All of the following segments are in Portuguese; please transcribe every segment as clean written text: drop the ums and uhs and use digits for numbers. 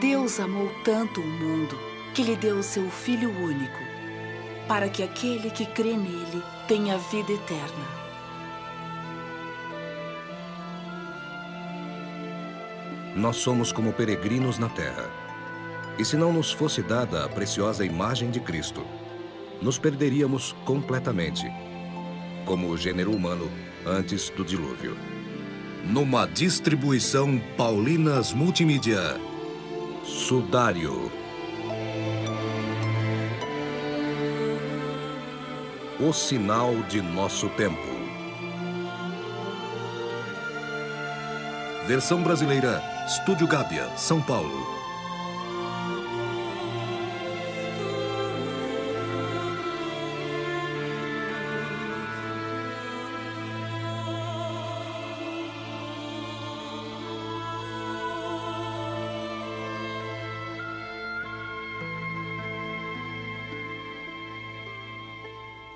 Deus amou tanto o mundo que lhe deu o seu Filho único, para que aquele que crê nele tenha vida eterna. Nós somos como peregrinos na terra. E se não nos fosse dada a preciosa imagem de Cristo, nos perderíamos completamente, como o gênero humano antes do dilúvio. Numa distribuição Paulinas Multimídia, Sudário. O sinal de nosso tempo. Versão brasileira, Estúdio Gábia, São Paulo.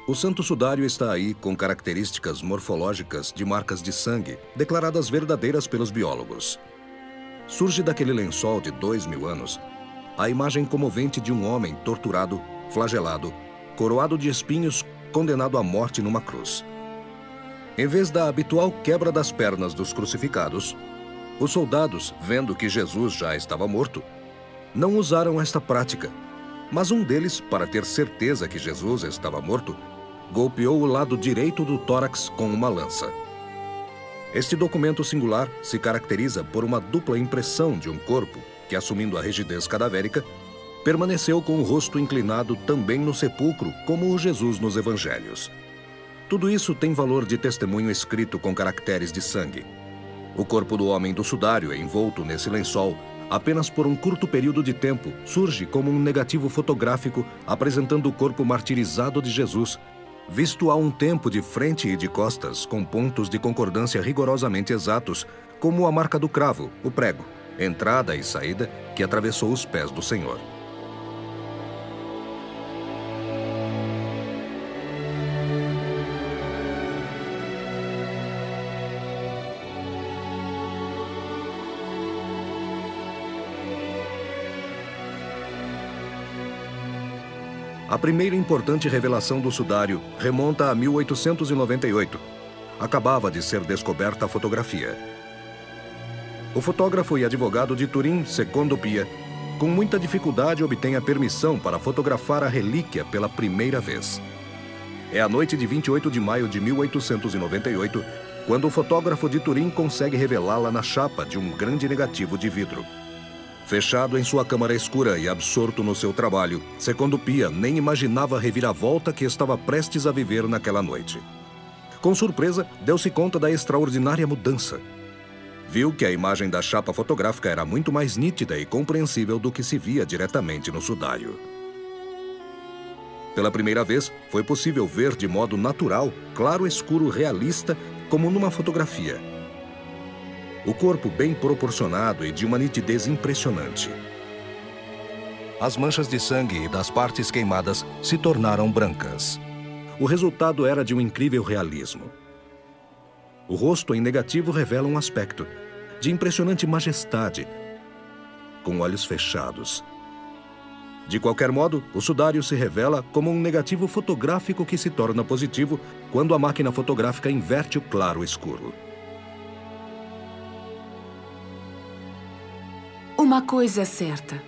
O Santo Sudário está aí com características morfológicas de marcas de sangue, declaradas verdadeiras pelos biólogos. Surge daquele lençol de 2000 anos a imagem comovente de um homem torturado, flagelado, coroado de espinhos, condenado à morte numa cruz. Em vez da habitual quebra das pernas dos crucificados, os soldados, vendo que Jesus já estava morto, não usaram esta prática, mas um deles, para ter certeza que Jesus estava morto, golpeou o lado direito do tórax com uma lança. Este documento singular se caracteriza por uma dupla impressão de um corpo que, assumindo a rigidez cadavérica, permaneceu com o rosto inclinado também no sepulcro, como o Jesus nos evangelhos. Tudo isso tem valor de testemunho escrito com caracteres de sangue. O corpo do homem do sudário, envolto nesse lençol, apenas por um curto período de tempo, surge como um negativo fotográfico apresentando o corpo martirizado de Jesus, visto há um tempo de frente e de costas, com pontos de concordância rigorosamente exatos, como a marca do cravo, o prego, entrada e saída que atravessou os pés do Senhor. A primeira importante revelação do sudário remonta a 1898. Acabava de ser descoberta a fotografia. O fotógrafo e advogado de Turim, Secondo Pia, com muita dificuldade obtém a permissão para fotografar a relíquia pela primeira vez. É a noite de 28 de maio de 1898, quando o fotógrafo de Turim consegue revelá-la na chapa de um grande negativo de vidro. Fechado em sua câmara escura e absorto no seu trabalho, Secondo Pia nem imaginava a reviravolta que estava prestes a viver naquela noite. Com surpresa, deu-se conta da extraordinária mudança. Viu que a imagem da chapa fotográfica era muito mais nítida e compreensível do que se via diretamente no sudário. Pela primeira vez, foi possível ver de modo natural, claro escuro realista, como numa fotografia. O corpo bem proporcionado e de uma nitidez impressionante. As manchas de sangue e das partes queimadas se tornaram brancas. O resultado era de um incrível realismo. O rosto em negativo revela um aspecto de impressionante majestade, com olhos fechados. De qualquer modo, o sudário se revela como um negativo fotográfico que se torna positivo quando a máquina fotográfica inverte o claro escuro. Uma coisa é certa.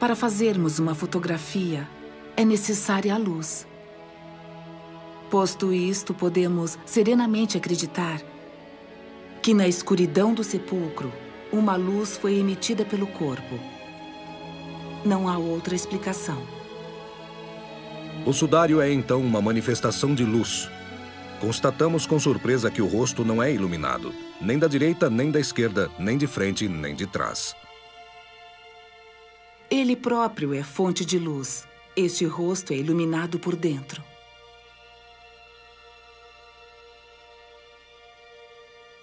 Para fazermos uma fotografia, é necessária a luz. Posto isto, podemos serenamente acreditar que na escuridão do sepulcro, uma luz foi emitida pelo corpo. Não há outra explicação. O sudário é então uma manifestação de luz. Constatamos com surpresa que o rosto não é iluminado, nem da direita, nem da esquerda, nem de frente, nem de trás. Ele próprio é fonte de luz. Este rosto é iluminado por dentro.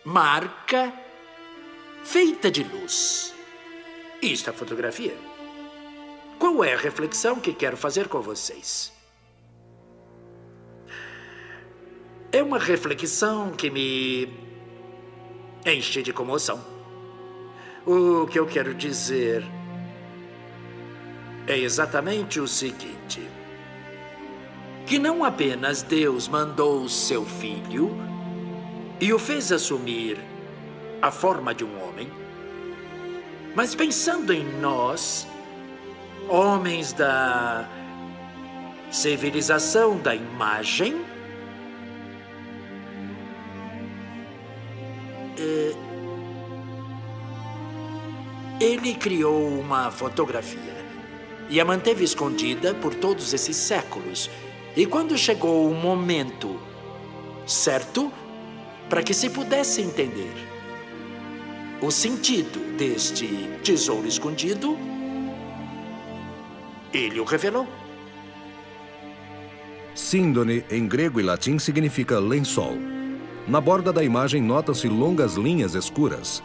Marca feita de luz. Isto é a fotografia. Qual é a reflexão que quero fazer com vocês? É uma reflexão que me enche de comoção. O que eu quero dizer é exatamente o seguinte: que não apenas Deus mandou seu filho e o fez assumir a forma de um homem, mas pensando em nós, homens da civilização da imagem, ele criou uma fotografia e a manteve escondida por todos esses séculos. E quando chegou o momento certo para que se pudesse entender o sentido deste tesouro escondido, ele o revelou. Síndone, em grego e latim, significa lençol. Na borda da imagem notam-se longas linhas escuras,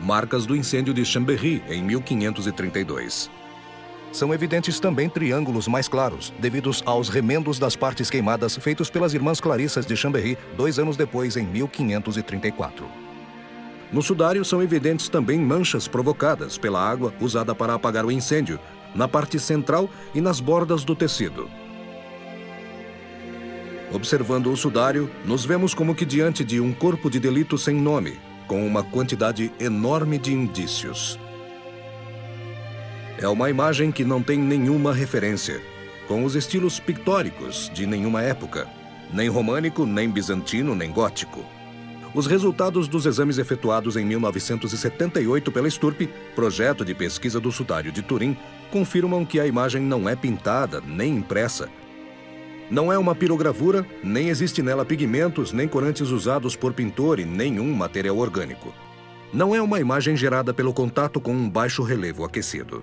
marcas do incêndio de Chambéry em 1532. São evidentes também triângulos mais claros, devidos aos remendos das partes queimadas feitos pelas irmãs Clarissas de Chambéry 2 anos depois, em 1534. No sudário são evidentes também manchas provocadas pela água usada para apagar o incêndio, na parte central e nas bordas do tecido. Observando o sudário, nos vemos como que diante de um corpo de delito sem nome, com uma quantidade enorme de indícios. É uma imagem que não tem nenhuma referência, com os estilos pictóricos de nenhuma época, nem românico, nem bizantino, nem gótico. Os resultados dos exames efetuados em 1978 pela Sturp, projeto de pesquisa do sudário de Turim, confirmam que a imagem não é pintada, nem impressa. Não é uma pirogravura, nem existe nela pigmentos, nem corantes usados por pintor e nenhum material orgânico. Não é uma imagem gerada pelo contato com um baixo relevo aquecido.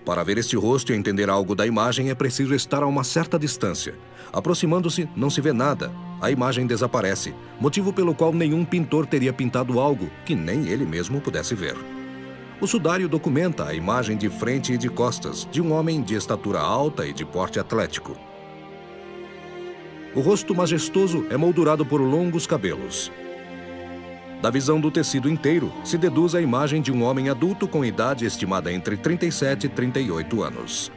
Para ver este rosto e entender algo da imagem é preciso estar a uma certa distância. Aproximando-se, não se vê nada. A imagem desaparece, motivo pelo qual nenhum pintor teria pintado algo que nem ele mesmo pudesse ver. O sudário documenta a imagem de frente e de costas de um homem de estatura alta e de porte atlético. O rosto majestoso é moldurado por longos cabelos. Da visão do tecido inteiro, se deduz a imagem de um homem adulto com idade estimada entre 37 e 38 anos.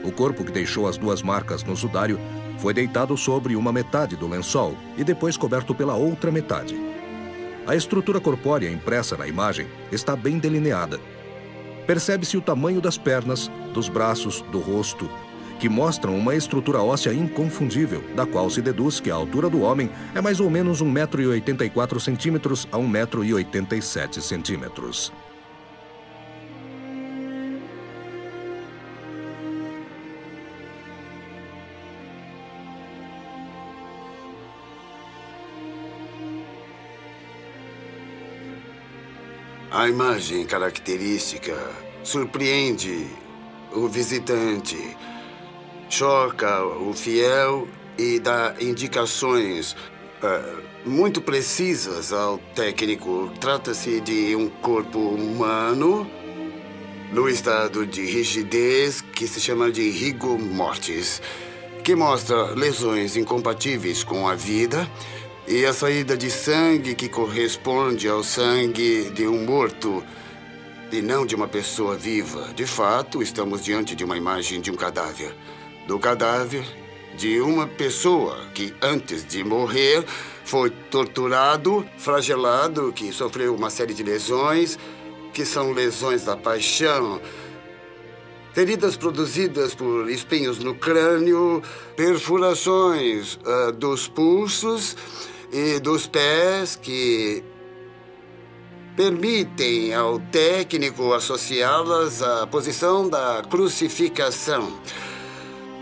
O corpo que deixou as 2 marcas no sudário foi deitado sobre uma metade do lençol e depois coberto pela outra metade. A estrutura corpórea impressa na imagem está bem delineada. Percebe-se o tamanho das pernas, dos braços, do rosto, que mostram uma estrutura óssea inconfundível, da qual se deduz que a altura do homem é mais ou menos 1,84 m a 1,87 m. A imagem característica surpreende o visitante, choca o fiel e dá indicações muito precisas ao técnico. Trata-se de um corpo humano no estado de rigidez que se chama de rigor mortis, que mostra lesões incompatíveis com a vida e a saída de sangue que corresponde ao sangue de um morto e não de uma pessoa viva. De fato, estamos diante de uma imagem de um cadáver. Do cadáver de uma pessoa que, antes de morrer, foi torturado, flagelado, que sofreu uma série de lesões, que são lesões da paixão, feridas produzidas por espinhos no crânio, perfurações dos pulsos e dos pés que permitem ao técnico associá-las à posição da crucificação.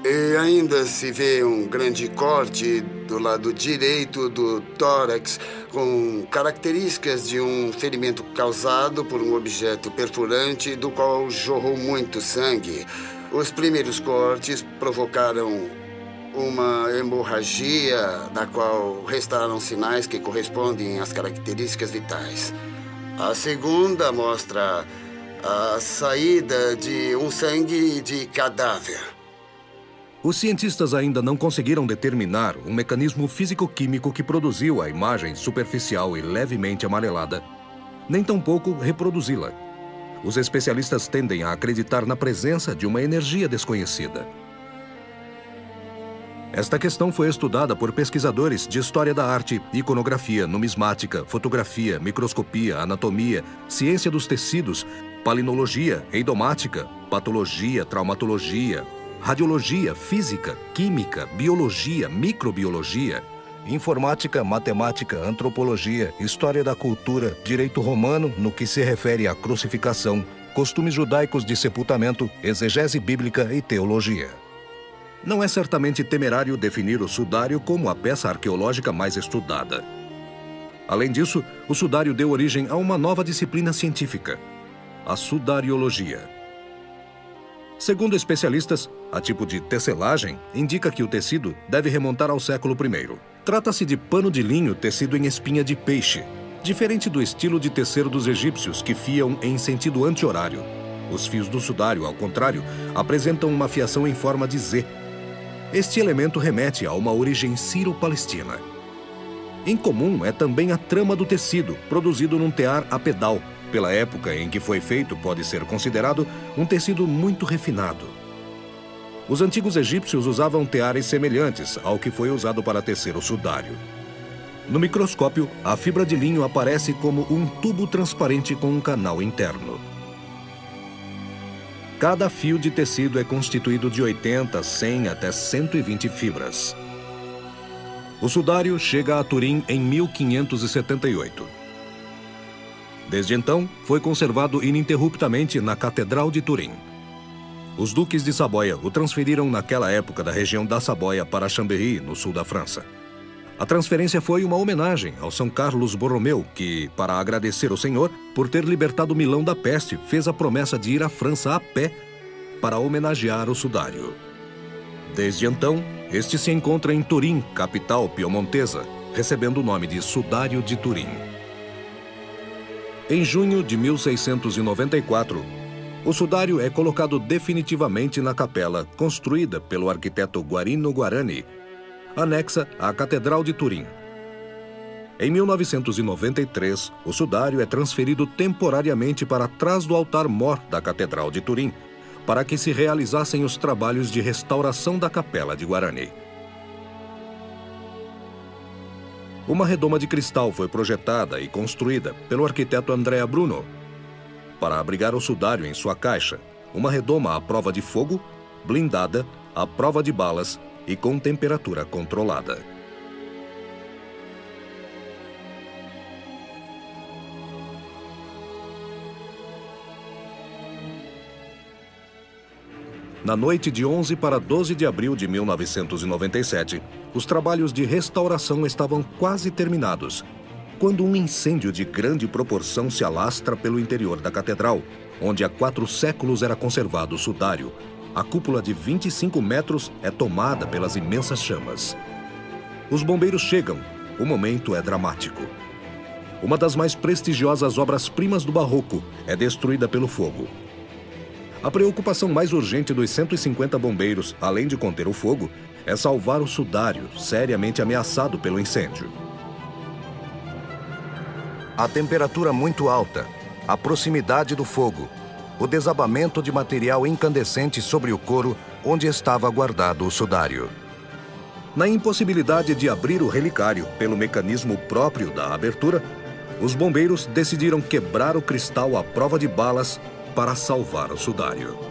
E ainda se vê um grande corte do lado direito do tórax, com características de um ferimento causado por um objeto perfurante do qual jorrou muito sangue. Os primeiros cortes provocaram uma hemorragia, da qual restaram sinais que correspondem às características vitais. A segunda mostra a saída de um sangue de cadáver. Os cientistas ainda não conseguiram determinar o mecanismo físico-químico que produziu a imagem superficial e levemente amarelada, nem tampouco reproduzi-la. os especialistas tendem a acreditar na presença de uma energia desconhecida. Esta questão foi estudada por pesquisadores de história da arte, iconografia, numismática, fotografia, microscopia, anatomia, ciência dos tecidos, palinologia, eidomática, patologia, traumatologia, radiologia, física, química, biologia, microbiologia, informática, matemática, antropologia, história da cultura, direito romano no que se refere à crucificação, costumes judaicos de sepultamento, exegese bíblica e teologia. Não é certamente temerário definir o sudário como a peça arqueológica mais estudada. Além disso, o sudário deu origem a uma nova disciplina científica, a sudariologia. Segundo especialistas, a tipo de tecelagem indica que o tecido deve remontar ao século I. Trata-se de pano de linho tecido em espinha de peixe, diferente do estilo de tecer dos egípcios, que fiam em sentido anti-horário. Os fios do sudário, ao contrário, apresentam uma fiação em forma de Z. Este elemento remete a uma origem sírio-palestina. Incomum é também a trama do tecido, produzido num tear a pedal. Pela época em que foi feito, pode ser considerado um tecido muito refinado. Os antigos egípcios usavam teares semelhantes ao que foi usado para tecer o sudário. No microscópio, a fibra de linho aparece como um tubo transparente com um canal interno. Cada fio de tecido é constituído de 80, 100 até 120 fibras. O sudário chega a Turim em 1578. Desde então, foi conservado ininterruptamente na Catedral de Turim. Os duques de Saboia o transferiram naquela época da região da Saboia para Chambéry, no sul da França. A transferência foi uma homenagem ao São Carlos Borromeu, que, para agradecer ao Senhor por ter libertado Milão da peste, fez a promessa de ir à França a pé para homenagear o sudário. Desde então, este se encontra em Turim, capital piemontesa, recebendo o nome de Sudário de Turim. Em junho de 1694, o sudário é colocado definitivamente na capela construída pelo arquiteto Guarino Guarani, anexa à Catedral de Turim. Em 1993, o sudário é transferido temporariamente para trás do altar-mor da Catedral de Turim, para que se realizassem os trabalhos de restauração da capela de Guarani. Uma redoma de cristal foi projetada e construída pelo arquiteto Andrea Bruno para abrigar o sudário em sua caixa, uma redoma à prova de fogo, blindada, à prova de balas e com temperatura controlada. Na noite de 11 para 12 de abril de 1997, os trabalhos de restauração estavam quase terminados, quando um incêndio de grande proporção se alastra pelo interior da catedral, onde há 4 séculos era conservado o sudário. A cúpula de 25 metros é tomada pelas imensas chamas. Os bombeiros chegam. O momento é dramático. Uma das mais prestigiosas obras-primas do Barroco é destruída pelo fogo. A preocupação mais urgente dos 150 bombeiros, além de conter o fogo, é salvar o sudário, seriamente ameaçado pelo incêndio. A temperatura muito alta, a proximidade do fogo, o desabamento de material incandescente sobre o couro onde estava guardado o sudário. Na impossibilidade de abrir o relicário pelo mecanismo próprio da abertura, os bombeiros decidiram quebrar o cristal à prova de balas para salvar o sudário.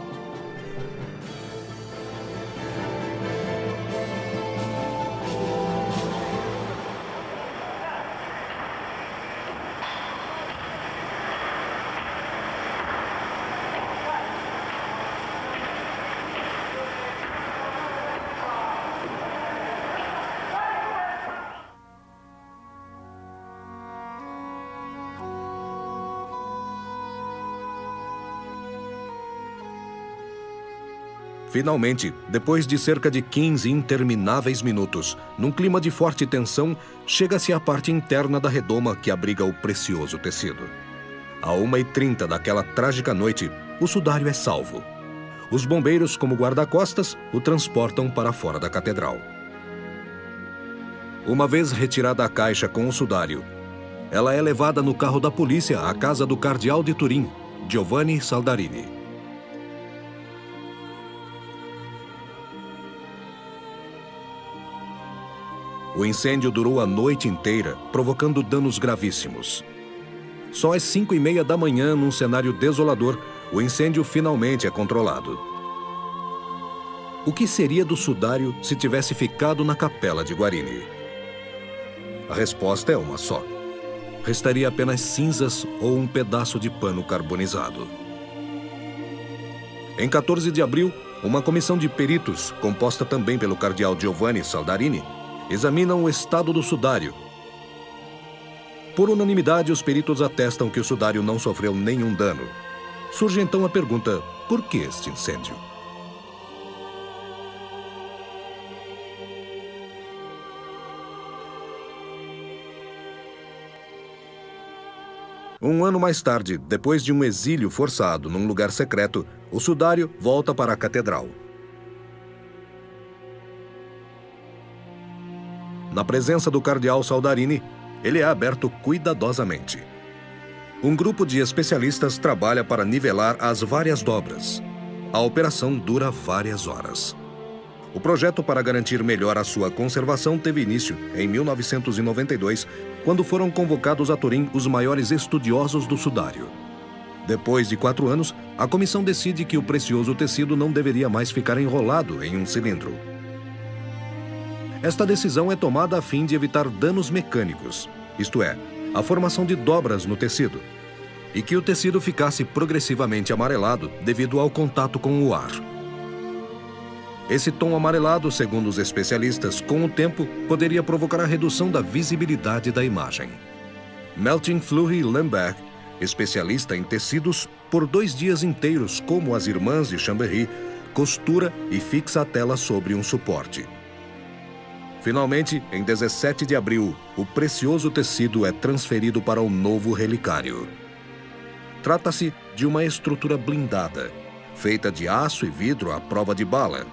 Finalmente, depois de cerca de 15 intermináveis minutos, num clima de forte tensão, chega-se à parte interna da redoma que abriga o precioso tecido. À 1h30 daquela trágica noite, o sudário é salvo. Os bombeiros, como guarda-costas, o transportam para fora da catedral. Uma vez retirada a caixa com o sudário, ela é levada no carro da polícia à casa do cardeal de Turim, Giovanni Saldarini. O incêndio durou a noite inteira, provocando danos gravíssimos. Só às 5h30 da manhã, num cenário desolador, o incêndio finalmente é controlado. O que seria do sudário se tivesse ficado na capela de Guarini? A resposta é uma só. Restaria apenas cinzas ou um pedaço de pano carbonizado. Em 14 de abril, uma comissão de peritos, composta também pelo cardeal Giovanni Saldarini, examinam o estado do sudário. Por unanimidade, os peritos atestam que o sudário não sofreu nenhum dano. Surge então a pergunta: por que este incêndio? Um ano mais tarde, depois de um exílio forçado num lugar secreto, o sudário volta para a catedral. Na presença do cardeal Saldarini, ele é aberto cuidadosamente. Um grupo de especialistas trabalha para nivelar as várias dobras. A operação dura várias horas. O projeto para garantir melhor a sua conservação teve início em 1992, quando foram convocados a Turim os maiores estudiosos do sudário. Depois de 4 anos, a comissão decide que o precioso tecido não deveria mais ficar enrolado em um cilindro. Esta decisão é tomada a fim de evitar danos mecânicos, isto é, a formação de dobras no tecido, e que o tecido ficasse progressivamente amarelado devido ao contato com o ar. Esse tom amarelado, segundo os especialistas, com o tempo, poderia provocar a redução da visibilidade da imagem. Melting Fleury Lemberg, especialista em tecidos, por 2 dias inteiros, como as irmãs de Chambéry, costura e fixa a tela sobre um suporte. Finalmente, em 17 de abril, o precioso tecido é transferido para o novo relicário. Trata-se de uma estrutura blindada, feita de aço e vidro à prova de bala.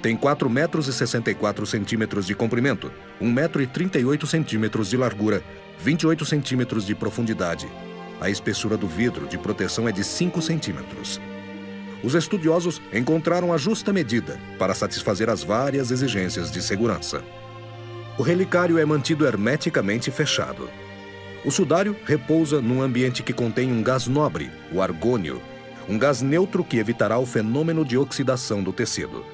Tem 4,64 metros de comprimento, 1,38 metros de largura, 28 centímetros de profundidade. A espessura do vidro de proteção é de 5 centímetros. Os estudiosos encontraram a justa medida para satisfazer as várias exigências de segurança. O relicário é mantido hermeticamente fechado. O sudário repousa num ambiente que contém um gás nobre, o argônio, um gás neutro que evitará o fenômeno de oxidação do tecido.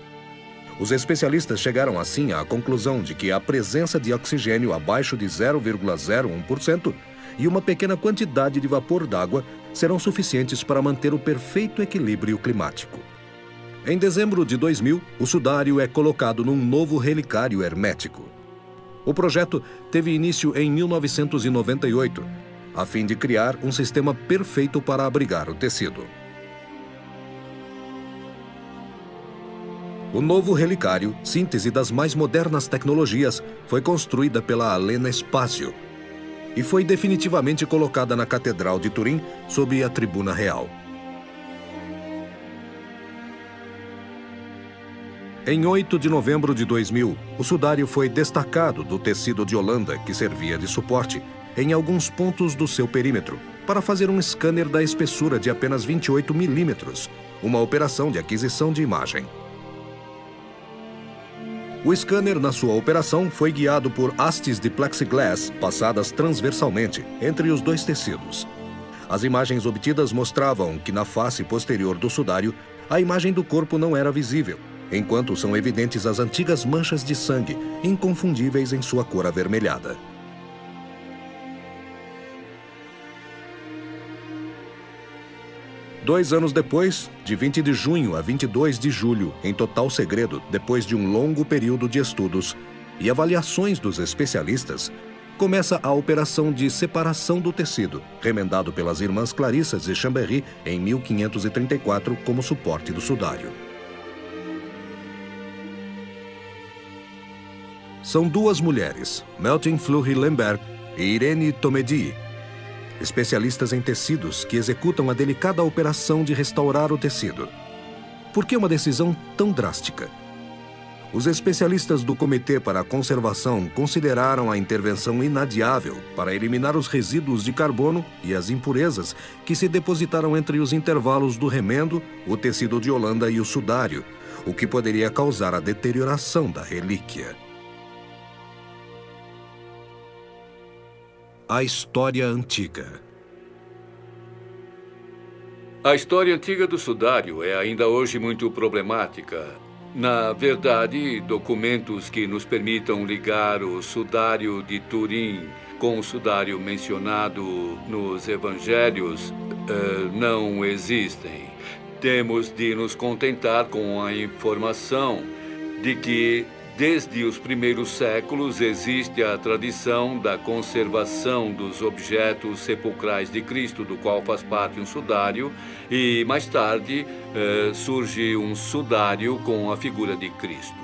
Os especialistas chegaram assim à conclusão de que a presença de oxigênio abaixo de 0,01% e uma pequena quantidade de vapor d'água serão suficientes para manter o perfeito equilíbrio climático. Em dezembro de 2000, o sudário é colocado num novo relicário hermético. O projeto teve início em 1998, a fim de criar um sistema perfeito para abrigar o tecido. O novo relicário, síntese das mais modernas tecnologias, foi construída pela Alena Spazio e foi definitivamente colocada na Catedral de Turim, sob a tribuna real. Em 8 de novembro de 2000, o sudário foi destacado do tecido de Holanda, que servia de suporte, em alguns pontos do seu perímetro, para fazer um scanner da espessura de apenas 28 milímetros, uma operação de aquisição de imagem. O scanner, na sua operação, foi guiado por hastes de plexiglass passadas transversalmente entre os 2 tecidos. As imagens obtidas mostravam que na face posterior do sudário, a imagem do corpo não era visível, enquanto são evidentes as antigas manchas de sangue, inconfundíveis em sua cor avermelhada. Dois anos depois, de 20 de junho a 22 de julho, em total segredo, depois de um longo período de estudos e avaliações dos especialistas, começa a operação de separação do tecido, remendado pelas irmãs Clarissas de Chambéry em 1534 como suporte do sudário. São 2 mulheres, Melting Fleury Lemberg e Irene Tomedi, especialistas em tecidos que executam a delicada operação de restaurar o tecido. Por que uma decisão tão drástica? Os especialistas do Comitê para a Conservação consideraram a intervenção inadiável para eliminar os resíduos de carbono e as impurezas que se depositaram entre os intervalos do remendo, o tecido de Holanda e o sudário, o que poderia causar a deterioração da relíquia. A história antiga. A história antiga do sudário é ainda hoje muito problemática. Na verdade, documentos que nos permitam ligar o sudário de Turim com o sudário mencionado nos evangelhos não existem. Temos de nos contentar com a informação de que, desde os primeiros séculos, existe a tradição da conservação dos objetos sepulcrais de Cristo, do qual faz parte um sudário, e mais tarde surge um sudário com a figura de Cristo.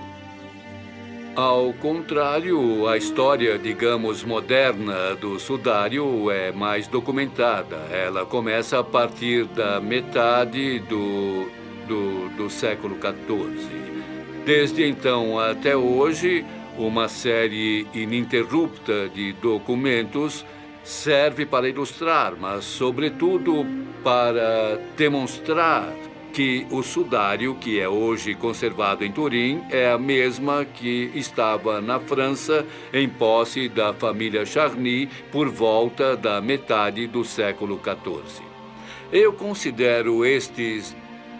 Ao contrário, a história, digamos, moderna do sudário é mais documentada. Ela começa a partir da metade do século XIV. Desde então até hoje, uma série ininterrupta de documentos serve para ilustrar, mas, sobretudo, para demonstrar que o sudário, que é hoje conservado em Turim, é a mesma que estava na França, em posse da família Charny, por volta da metade do século XIV. Eu considero estes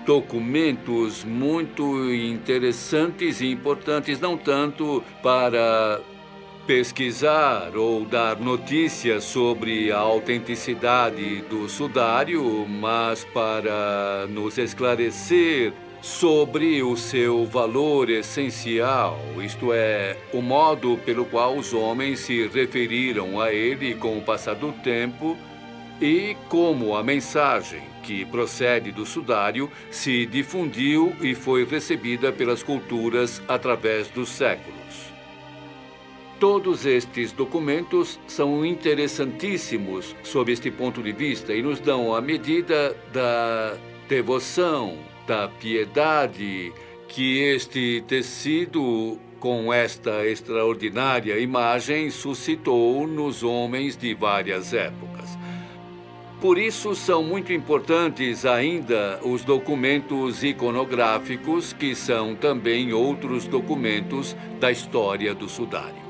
documentos muito interessantes e importantes, não tanto para pesquisar ou dar notícias sobre a autenticidade do sudário, mas para nos esclarecer sobre o seu valor essencial, isto é, o modo pelo qual os homens se referiram a ele com o passar do tempo e como a mensagem que procede do sudário se difundiu e foi recebida pelas culturas através dos séculos. Todos estes documentos são interessantíssimos sob este ponto de vista e nos dão a medida da devoção, da piedade que este tecido, com esta extraordinária imagem, suscitou nos homens de várias épocas. Por isso, são muito importantes ainda os documentos iconográficos, que são também outros documentos da história do sudário.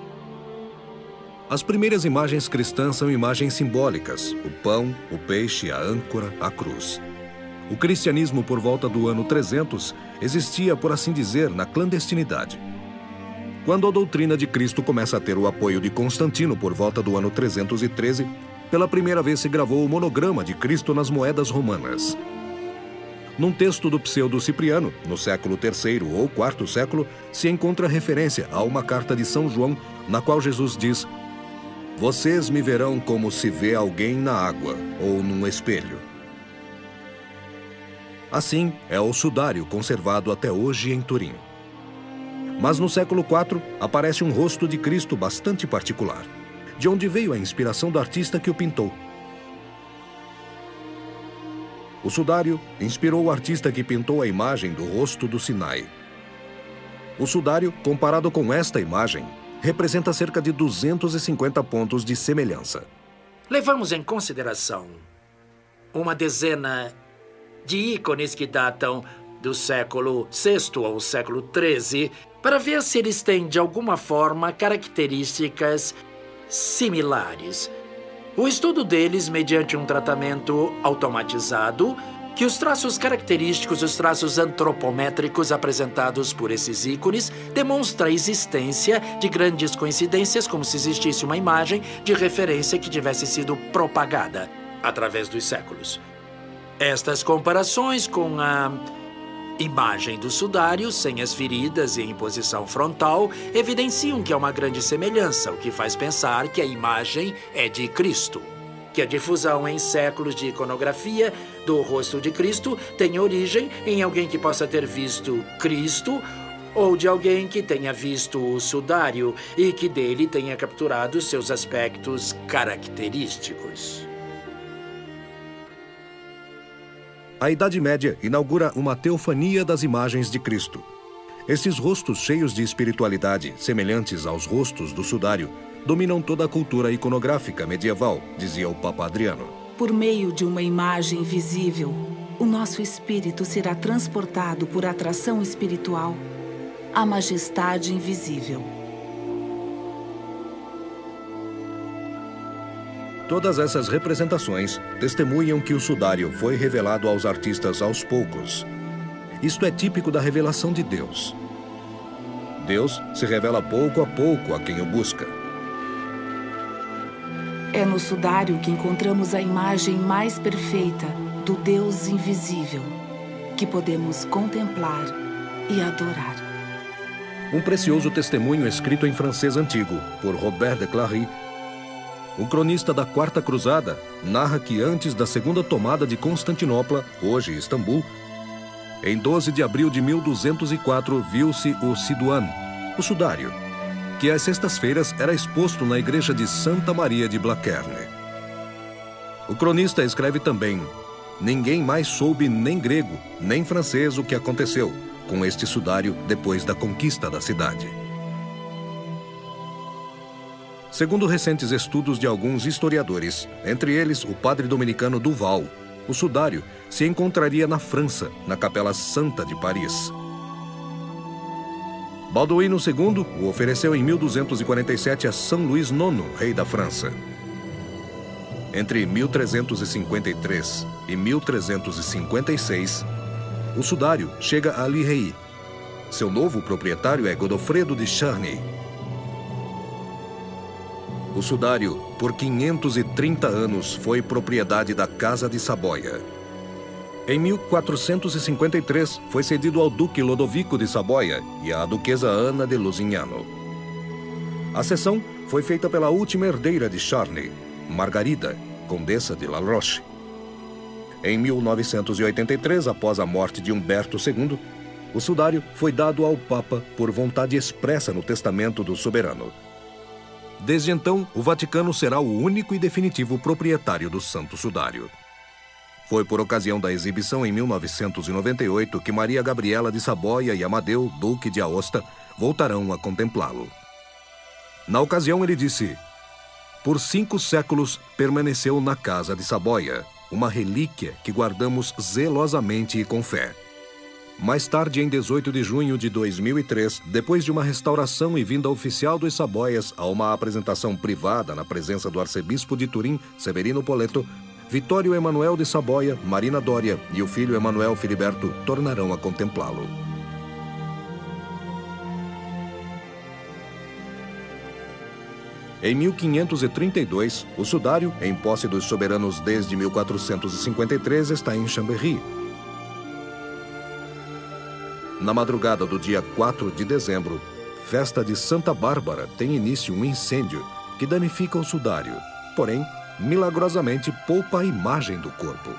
As primeiras imagens cristãs são imagens simbólicas: o pão, o peixe, a âncora, a cruz. O cristianismo, por volta do ano 300, existia, por assim dizer, na clandestinidade. Quando a doutrina de Cristo começa a ter o apoio de Constantino por volta do ano 313, pela primeira vez se gravou o monograma de Cristo nas moedas romanas. Num texto do Pseudo-Cipriano, no século III ou IV século, se encontra referência a uma carta de São João, na qual Jesus diz: "Vocês me verão como se vê alguém na água ou num espelho." Assim é o sudário conservado até hoje em Turim. Mas no século IV aparece um rosto de Cristo bastante particular, de onde veio a inspiração do artista que o pintou. O sudário inspirou o artista que pintou a imagem do rosto do Sinai. O sudário, comparado com esta imagem, representa cerca de 250 pontos de semelhança. Levamos em consideração uma dezena de ícones que datam do século VI ao século XIII para ver se eles têm, de alguma forma, características similares. O estudo deles, mediante um tratamento automatizado, que os traços característicos, os traços antropométricos apresentados por esses ícones, demonstra a existência de grandes coincidências, como se existisse uma imagem de referência que tivesse sido propagada através dos séculos. Estas comparações com a imagem do sudário, sem as feridas e em posição frontal, evidenciam que há uma grande semelhança, o que faz pensar que a imagem é de Cristo. Que a difusão em séculos de iconografia do rosto de Cristo tem origem em alguém que possa ter visto Cristo ou de alguém que tenha visto o sudário e que dele tenha capturado seus aspectos característicos. A Idade Média inaugura uma teofania das imagens de Cristo. Estes rostos cheios de espiritualidade, semelhantes aos rostos do sudário, dominam toda a cultura iconográfica medieval, dizia o Papa Adriano. Por meio de uma imagem visível, o nosso espírito será transportado por atração espiritual à majestade invisível. Todas essas representações testemunham que o sudário foi revelado aos artistas aos poucos. Isto é típico da revelação de Deus. Deus se revela pouco a pouco a quem o busca. É no sudário que encontramos a imagem mais perfeita do Deus invisível, que podemos contemplar e adorar. Um precioso testemunho escrito em francês antigo por Robert de Clary, o cronista da Quarta Cruzada, narra que antes da segunda tomada de Constantinopla, hoje Istambul, em 12 de abril de 1204, viu-se o Siduan, o sudário, que às sextas-feiras era exposto na igreja de Santa Maria de Blaquerne. O cronista escreve também: ninguém mais soube nem grego, nem francês o que aconteceu com este sudário depois da conquista da cidade. Segundo recentes estudos de alguns historiadores, entre eles o padre dominicano Duval, o sudário se encontraria na França, na Capela Santa de Paris. Balduíno II o ofereceu em 1247 a São Luís IX, rei da França. Entre 1353 e 1356, o sudário chega a Lirey. Seu novo proprietário é Godofredo de Charny. O sudário, por 530 anos, foi propriedade da Casa de Saboia. Em 1453, foi cedido ao Duque Lodovico de Saboia e à Duquesa Ana de Lusignano. A cessão foi feita pela última herdeira de Charny, Margarida, Condessa de La Roche. Em 1983, após a morte de Humberto II, o sudário foi dado ao Papa por vontade expressa no testamento do soberano. Desde então, o Vaticano será o único e definitivo proprietário do Santo Sudário. Foi por ocasião da exibição em 1998 que Maria Gabriela de Saboia e Amadeu, duque de Aosta, voltarão a contemplá-lo. Na ocasião ele disse: por 5 séculos permaneceu na Casa de Saboia, uma relíquia que guardamos zelosamente e com fé. Mais tarde, em 18 de junho de 2003, depois de uma restauração e vinda oficial dos Saboias a uma apresentação privada na presença do arcebispo de Turim, Severino Poleto, Vitório Emanuel de Saboia, Marina Dória e o filho Emanuel Filiberto tornarão a contemplá-lo. Em 1532, o sudário, em posse dos soberanos desde 1453, está em Chambéry. Na madrugada do dia 4 de dezembro, festa de Santa Bárbara, tem início um incêndio que danifica o sudário, porém, milagrosamente poupa a imagem do corpo.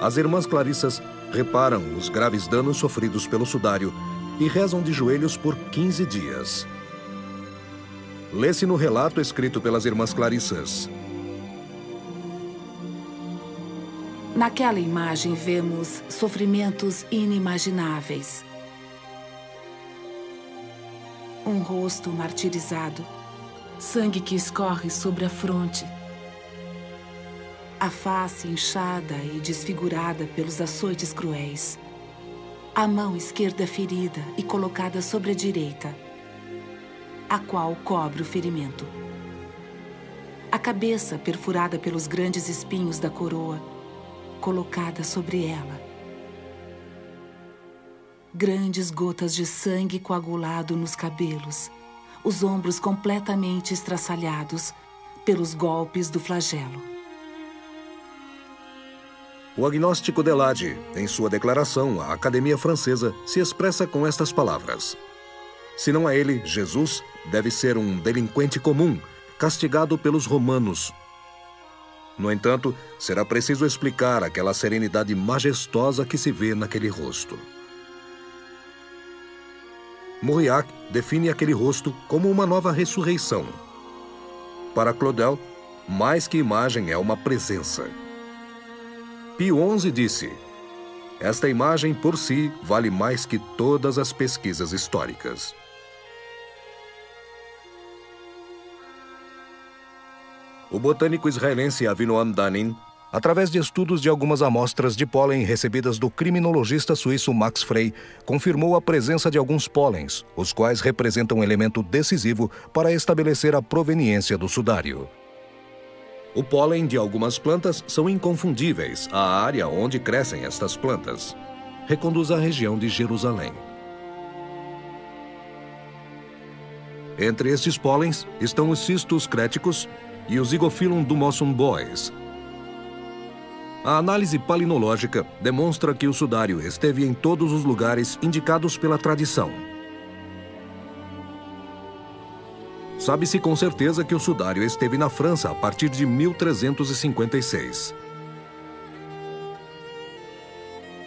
As irmãs Clarissas reparam os graves danos sofridos pelo sudário e rezam de joelhos por 15 dias. Lê-se no relato escrito pelas irmãs Clarissas: naquela imagem vemos sofrimentos inimagináveis. Um rosto martirizado, sangue que escorre sobre a fronte, a face inchada e desfigurada pelos açoites cruéis, a mão esquerda ferida e colocada sobre a direita, a qual cobre o ferimento. A cabeça perfurada pelos grandes espinhos da coroa, colocada sobre ela. Grandes gotas de sangue coagulado nos cabelos, os ombros completamente estraçalhados pelos golpes do flagelo. O agnóstico Delade, em sua declaração à Academia Francesa, se expressa com estas palavras: se não é ele, Jesus, deve ser um delinquente comum, castigado pelos romanos. No entanto, será preciso explicar aquela serenidade majestosa que se vê naquele rosto. Mauriac define aquele rosto como uma nova ressurreição, Para Claudel, mais que imagem é uma presença. Pio XI disse: esta imagem por si vale mais que todas as pesquisas históricas. O botânico israelense Avinoam Danin, através de estudos de algumas amostras de pólen recebidas do criminologista suíço Max Frey, confirmou a presença de alguns pólens, os quais representam um elemento decisivo para estabelecer a proveniência do sudário. O pólen de algumas plantas são inconfundíveis à área onde crescem estas plantas. Reconduz à região de Jerusalém. Entre estes pólens estão os cistos créticos e o Zygophyllum dumossum bois. A análise palinológica demonstra que o sudário esteve em todos os lugares indicados pela tradição. Sabe-se com certeza que o sudário esteve na França a partir de 1356.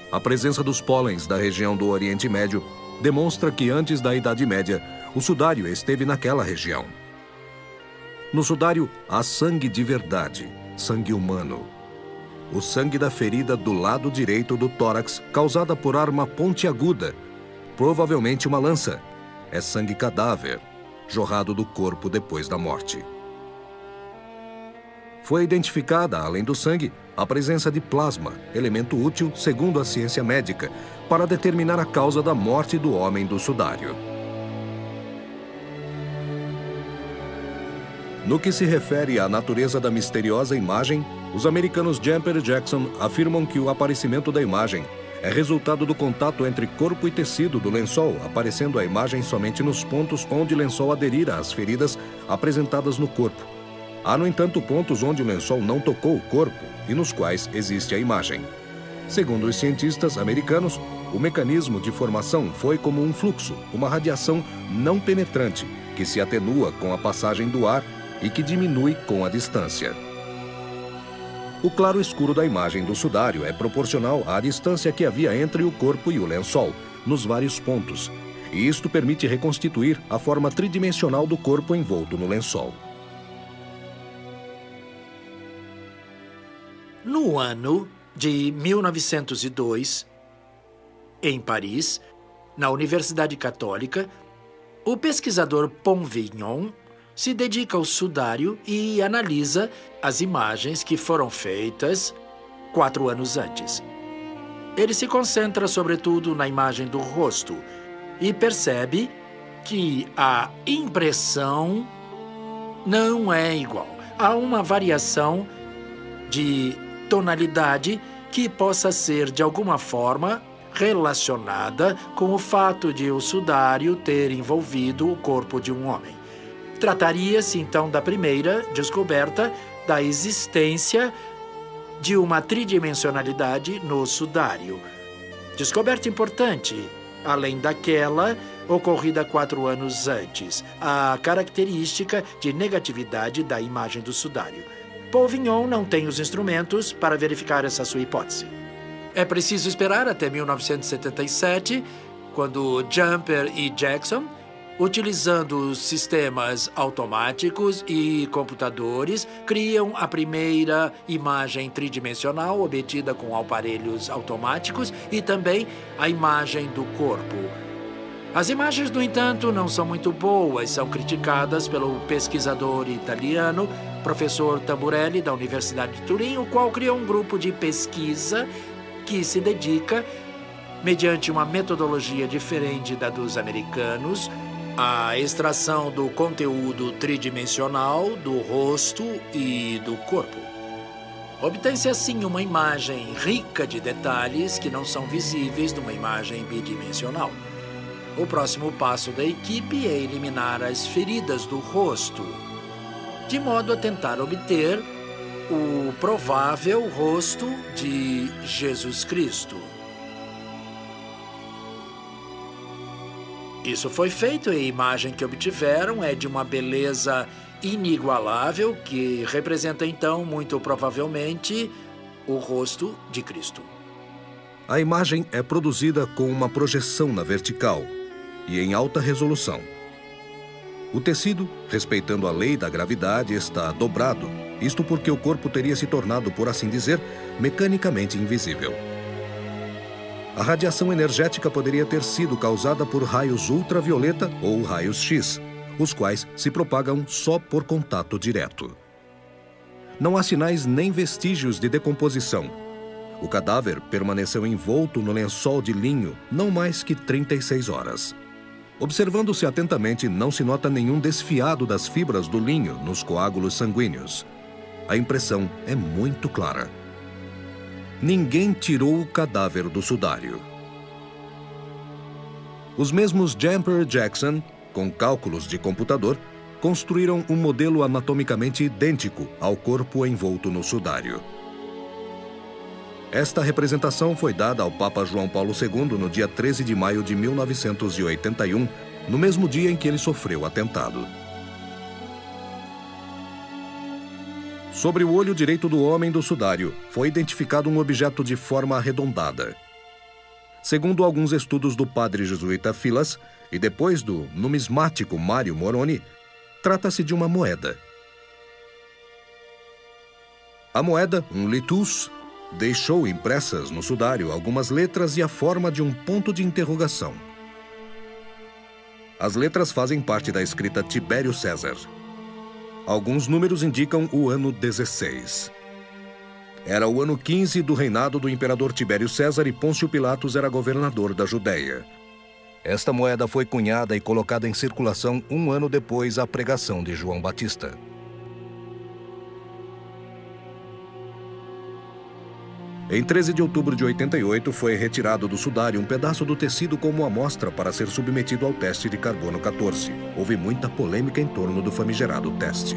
A presença dos pólens da região do Oriente Médio demonstra que antes da Idade Média, o sudário esteve naquela região. No sudário há sangue de verdade, sangue humano. O sangue da ferida do lado direito do tórax, causada por arma pontiaguda, provavelmente uma lança. É sangue cadáver, jorrado do corpo depois da morte. Foi identificada, além do sangue, a presença de plasma, elemento útil, segundo a ciência médica, para determinar a causa da morte do homem do sudário. No que se refere à natureza da misteriosa imagem, os americanos Jumper e Jackson afirmam que o aparecimento da imagem é resultado do contato entre corpo e tecido do lençol, aparecendo a imagem somente nos pontos onde o lençol aderira às feridas apresentadas no corpo. Há, no entanto, pontos onde o lençol não tocou o corpo e nos quais existe a imagem. Segundo os cientistas americanos, o mecanismo de formação foi como um fluxo, uma radiação não penetrante, que se atenua com a passagem do ar e que diminui com a distância. O claro escuro da imagem do sudário é proporcional à distância que havia entre o corpo e o lençol, nos vários pontos, e isto permite reconstituir a forma tridimensional do corpo envolto no lençol. No ano de 1902, em Paris, na Universidade Católica, o pesquisador Ponvignon se dedica ao sudário e analisa as imagens que foram feitas 4 anos antes. Ele se concentra sobretudo na imagem do rosto e percebe que a impressão não é igual. Há uma variação de tonalidade que possa ser, de alguma forma, relacionada com o fato de o sudário ter envolvido o corpo de um homem. Trataria-se, então, da primeira descoberta da existência de uma tridimensionalidade no sudário. Descoberta importante, além daquela ocorrida 4 anos antes, a característica de negatividade da imagem do sudário. Ponvignon não tem os instrumentos para verificar essa sua hipótese. É preciso esperar até 1977, quando Jumper e Jackson, utilizando sistemas automáticos e computadores, criam a primeira imagem tridimensional obtida com aparelhos automáticos e também a imagem do corpo. As imagens, no entanto, não são muito boas, são criticadas pelo pesquisador italiano, professor Tamburelli, da Universidade de Turim, o qual criou um grupo de pesquisa que se dedica, mediante uma metodologia diferente da dos americanos, à extração do conteúdo tridimensional do rosto e do corpo. Obtém-se assim uma imagem rica de detalhes que não são visíveis numa imagem bidimensional. O próximo passo da equipe é eliminar as feridas do rosto, de modo a tentar obter o provável rosto de Jesus Cristo. Isso foi feito e a imagem que obtiveram é de uma beleza inigualável que representa, então, muito provavelmente, o rosto de Cristo. A imagem é produzida com uma projeção na vertical e em alta resolução. O tecido, respeitando a lei da gravidade, está dobrado. Isto porque o corpo teria se tornado, por assim dizer, mecanicamente invisível. A radiação energética poderia ter sido causada por raios ultravioleta ou raios X, os quais se propagam só por contato direto. Não há sinais nem vestígios de decomposição. O cadáver permaneceu envolto no lençol de linho não mais que 36 horas. Observando-se atentamente, não se nota nenhum desfiado das fibras do linho nos coágulos sanguíneos. A impressão é muito clara. Ninguém tirou o cadáver do sudário. Os mesmos Jamper e Jackson, com cálculos de computador, construíram um modelo anatomicamente idêntico ao corpo envolto no sudário. Esta representação foi dada ao Papa João Paulo II no dia 13 de maio de 1981, no mesmo dia em que ele sofreu o atentado. Sobre o olho direito do homem do sudário, foi identificado um objeto de forma arredondada. Segundo alguns estudos do padre jesuíta Filas e depois do numismático Mário Moroni, trata-se de uma moeda. A moeda, um litus, deixou impressas no sudário algumas letras e a forma de um ponto de interrogação. As letras fazem parte da escrita Tibério César. Alguns números indicam o ano 16. Era o ano 15 do reinado do imperador Tibério César e Pôncio Pilatos era governador da Judéia. Esta moeda foi cunhada e colocada em circulação um ano depois da pregação de João Batista. Em 13 de outubro de 88, foi retirado do sudário um pedaço do tecido como amostra para ser submetido ao teste de carbono 14. Houve muita polêmica em torno do famigerado teste.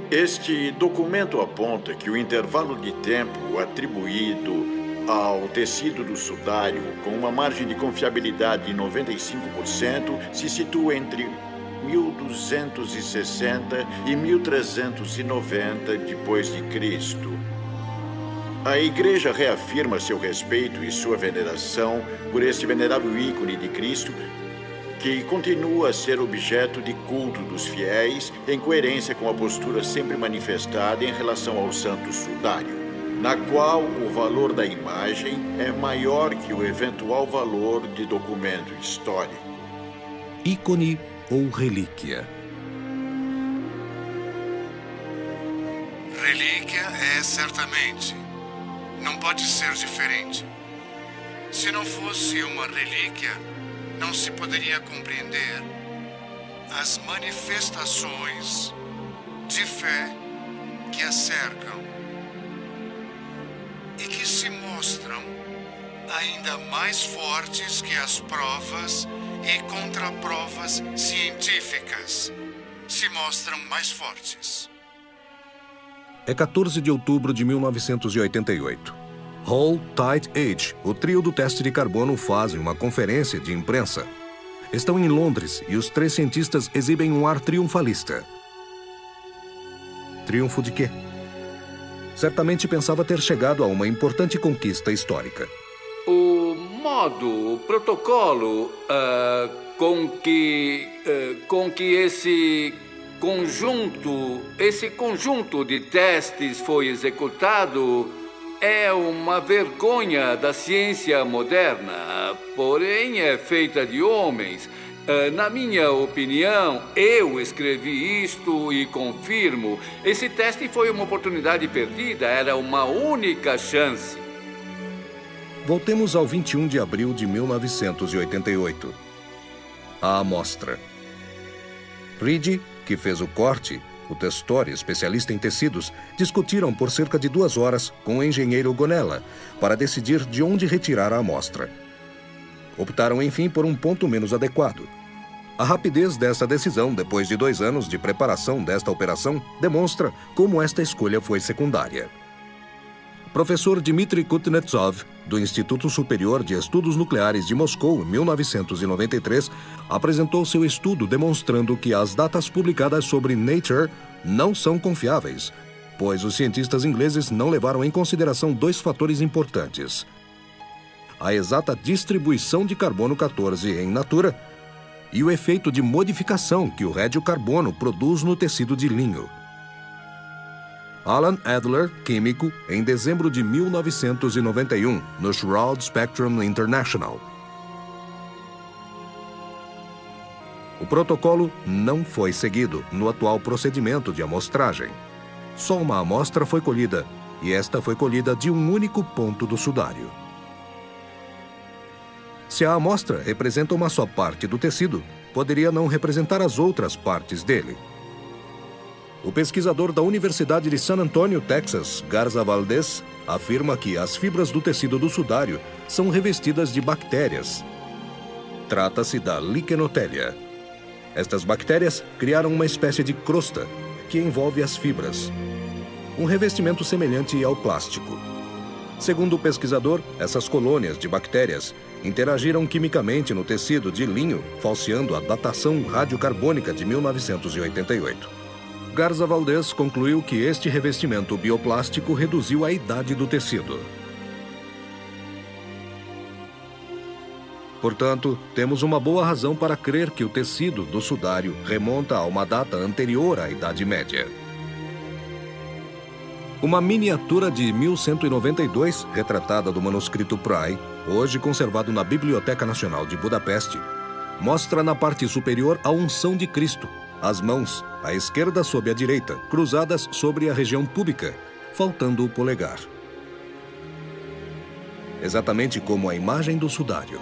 Este documento aponta que o intervalo de tempo atribuído ao tecido do sudário, com uma margem de confiabilidade de 95%, se situa entre 1260 e 1390 depois de Cristo. A Igreja reafirma seu respeito e sua veneração por este venerável ícone de Cristo, que continua a ser objeto de culto dos fiéis, em coerência com a postura sempre manifestada em relação ao Santo Sudário, na qual o valor da imagem é maior que o eventual valor de documento histórico. Ícone ou relíquia? Relíquia é certamente. Não pode ser diferente. Se não fosse uma relíquia, não se poderia compreender as manifestações de fé que a cercam e que se mostram ainda mais fortes que as provas e contraprovas científicas se mostram mais fortes. É 14 de outubro de 1988. Hall, Tite Age, o trio do teste de carbono, fazem uma conferência de imprensa. Estão em Londres e os três cientistas exibem um ar triunfalista. Triunfo de quê? Certamente pensava ter chegado a uma importante conquista histórica. O modo, o protocolo com que esse conjunto de testes foi executado é uma vergonha da ciência moderna, porém é feita de homens. Na minha opinião, eu escrevi isto e confirmo. Esse teste foi uma oportunidade perdida, era uma única chance. Voltemos ao 21 de abril de 1988. A amostra. Reed, que fez o corte, o Testori, especialista em tecidos, discutiram por cerca de 2 horas com o engenheiro Gonella para decidir de onde retirar a amostra. Optaram, enfim, por um ponto menos adequado. A rapidez dessa decisão, depois de 2 anos de preparação desta operação, demonstra como esta escolha foi secundária. Professor Dmitry Kuznetsov, do Instituto Superior de Estudos Nucleares de Moscou, em 1993, apresentou seu estudo demonstrando que as datas publicadas sobre Nature não são confiáveis, pois os cientistas ingleses não levaram em consideração 2 fatores importantes: a exata distribuição de carbono 14 em natura e o efeito de modificação que o radiocarbono produz no tecido de linho. Alan Adler, químico, em dezembro de 1991, no Broad Spectrum International. O protocolo não foi seguido no atual procedimento de amostragem. Só uma amostra foi colhida, e esta foi colhida de um único ponto do sudário. Se a amostra representa uma só parte do tecido, poderia não representar as outras partes dele. O pesquisador da Universidade de San Antonio, Texas, Garza Valdez, afirma que as fibras do tecido do sudário são revestidas de bactérias. Trata-se da Lichenotelia. Estas bactérias criaram uma espécie de crosta que envolve as fibras, um revestimento semelhante ao plástico. Segundo o pesquisador, essas colônias de bactérias interagiram quimicamente no tecido de linho, falseando a datação radiocarbônica de 1988. Garza Valdez concluiu que este revestimento bioplástico reduziu a idade do tecido. Portanto, temos uma boa razão para crer que o tecido do sudário remonta a uma data anterior à Idade Média. Uma miniatura de 1192, retratada do manuscrito Prai, hoje conservado na Biblioteca Nacional de Budapeste, mostra na parte superior a unção de Cristo, as mãos, à esquerda sob a direita, cruzadas sobre a região púbica, faltando o polegar. Exatamente como a imagem do sudário.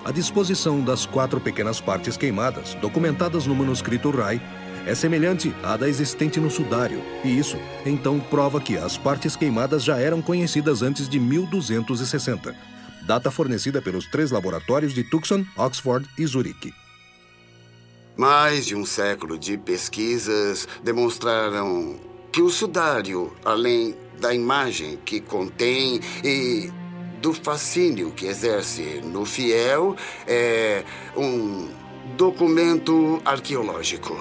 A disposição das 4 pequenas partes queimadas, documentadas no manuscrito Rai, é semelhante à da existente no sudário, e isso, então, prova que as partes queimadas já eram conhecidas antes de 1260, data fornecida pelos 3 laboratórios de Tucson, Oxford e Zurique. Mais de um século de pesquisas demonstraram que o sudário, além da imagem que contém e do fascínio que exerce no fiel, é um documento arqueológico.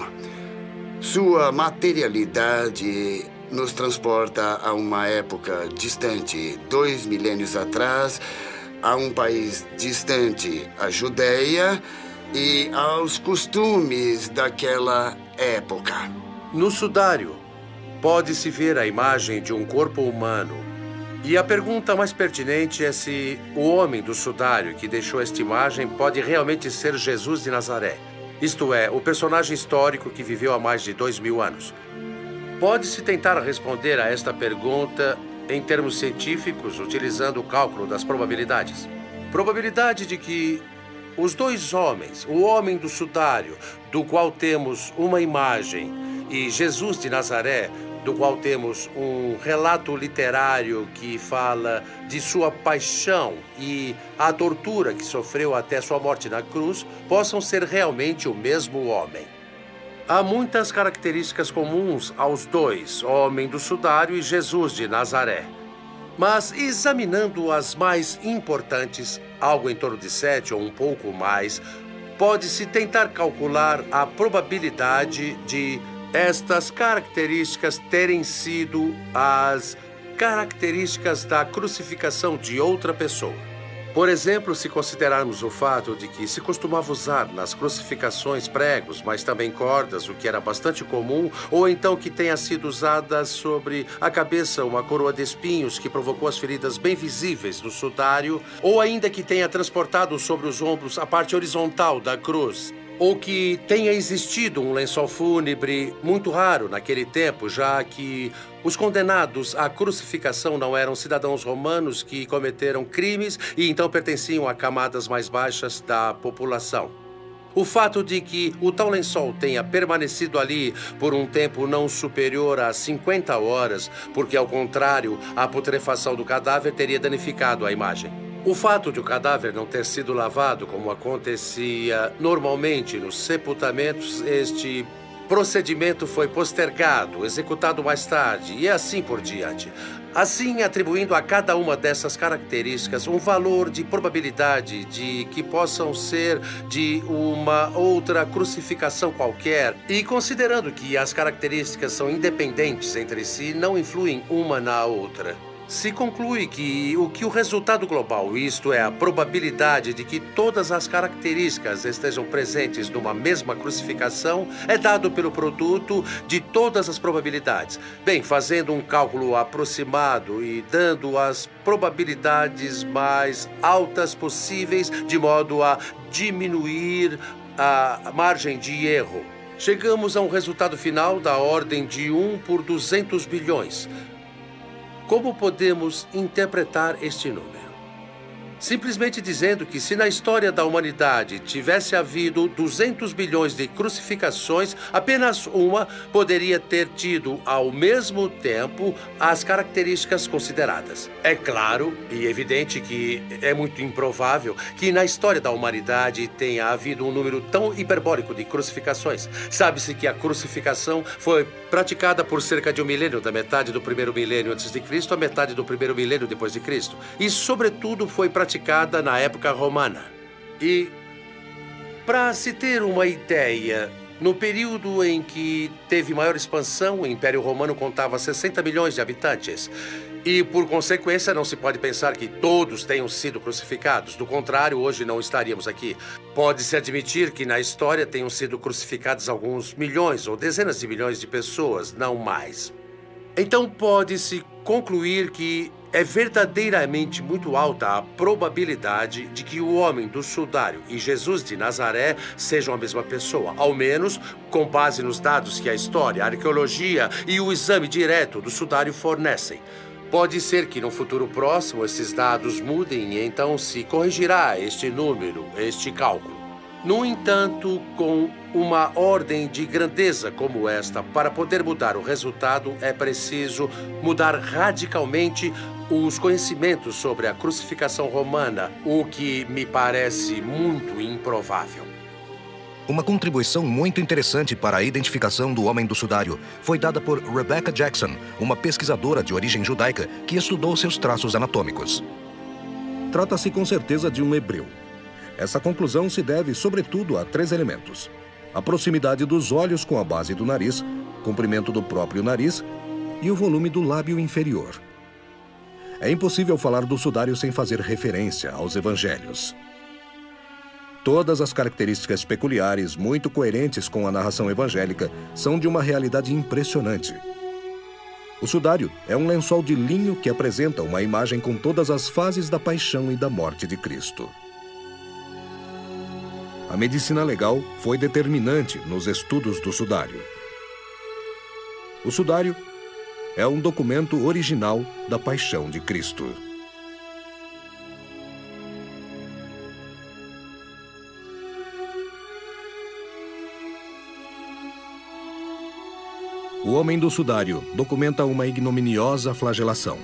Sua materialidade nos transporta a uma época distante, 2 milênios atrás, a um país distante, a Judéia, e aos costumes daquela época. No sudário, pode-se ver a imagem de um corpo humano. E a pergunta mais pertinente é se o homem do sudário que deixou esta imagem pode realmente ser Jesus de Nazaré. Isto é, o personagem histórico que viveu há mais de 2000 anos. Pode-se tentar responder a esta pergunta em termos científicos, utilizando o cálculo das probabilidades. Probabilidade de que os 2 homens, o homem do sudário, do qual temos uma imagem, e Jesus de Nazaré, do qual temos um relato literário que fala de sua paixão e a tortura que sofreu até sua morte na cruz, possam ser realmente o mesmo homem. Há muitas características comuns aos 2, homem do sudário e Jesus de Nazaré. Mas, examinando as mais importantes, algo em torno de 7 ou um pouco mais, pode-se tentar calcular a probabilidade de estas características terem sido as características da crucificação de outra pessoa. Por exemplo, se considerarmos o fato de que se costumava usar nas crucificações pregos, mas também cordas, o que era bastante comum, ou então que tenha sido usada sobre a cabeça uma coroa de espinhos que provocou as feridas bem visíveis no sudário, ou ainda que tenha transportado sobre os ombros a parte horizontal da cruz, ou que tenha existido um lençol fúnebre muito raro naquele tempo, já que os condenados à crucificação não eram cidadãos romanos que cometeram crimes e então pertenciam a camadas mais baixas da população. O fato de que o tal lençol tenha permanecido ali por um tempo não superior a 50 horas, porque, ao contrário, a putrefação do cadáver teria danificado a imagem. O fato de o cadáver não ter sido lavado, como acontecia normalmente nos sepultamentos, este procedimento foi postergado, executado mais tarde e assim por diante. Assim, atribuindo a cada uma dessas características um valor de probabilidade de que possam ser de uma outra crucificação qualquer, e considerando que as características são independentes entre si, não influem uma na outra. se conclui que o resultado global, isto é, a probabilidade de que todas as características estejam presentes numa mesma crucificação, é dado pelo produto de todas as probabilidades. Bem, fazendo um cálculo aproximado e dando as probabilidades mais altas possíveis, de modo a diminuir a margem de erro, chegamos a um resultado final da ordem de 1 por 200 bilhões. Como podemos interpretar este número? Simplesmente dizendo que se na história da humanidade tivesse havido 200 bilhões de crucificações, apenas uma poderia ter tido ao mesmo tempo as características consideradas. É claro e evidente que é muito improvável que na história da humanidade tenha havido um número tão hiperbólico de crucificações. Sabe-se que a crucificação foi praticada por cerca de 1 milênio, da metade do primeiro milênio antes de Cristo à metade do primeiro milênio depois de Cristo. E, sobretudo, foi praticada na época romana. E, para se ter uma ideia, no período em que teve maior expansão, o Império Romano contava 60 milhões de habitantes. E, por consequência, não se pode pensar que todos tenham sido crucificados. Do contrário, hoje não estaríamos aqui. Pode-se admitir que na história tenham sido crucificados alguns milhões ou dezenas de milhões de pessoas, não mais. Então, pode-se concluir que é verdadeiramente muito alta a probabilidade de que o homem do sudário e Jesus de Nazaré sejam a mesma pessoa, ao menos com base nos dados que a história, a arqueologia e o exame direto do sudário fornecem. Pode ser que no futuro próximo esses dados mudem e então se corrigirá este número, este cálculo. No entanto, com uma ordem de grandeza como esta, para poder mudar o resultado, é preciso mudar radicalmente os conhecimentos sobre a crucificação romana, o que me parece muito improvável. Uma contribuição muito interessante para a identificação do homem do sudário foi dada por Rebecca Jackson, uma pesquisadora de origem judaica que estudou seus traços anatômicos. Trata-se com certeza de um hebreu. Essa conclusão se deve, sobretudo, a 3 elementos: a proximidade dos olhos com a base do nariz, comprimento do próprio nariz e o volume do lábio inferior. É impossível falar do sudário sem fazer referência aos evangelhos. Todas as características peculiares, muito coerentes com a narração evangélica, são de uma realidade impressionante. O sudário é um lençol de linho que apresenta uma imagem com todas as fases da paixão e da morte de Cristo. A medicina legal foi determinante nos estudos do sudário. O sudário é um documento original da paixão de Cristo. O homem do sudário documenta uma ignominiosa flagelação.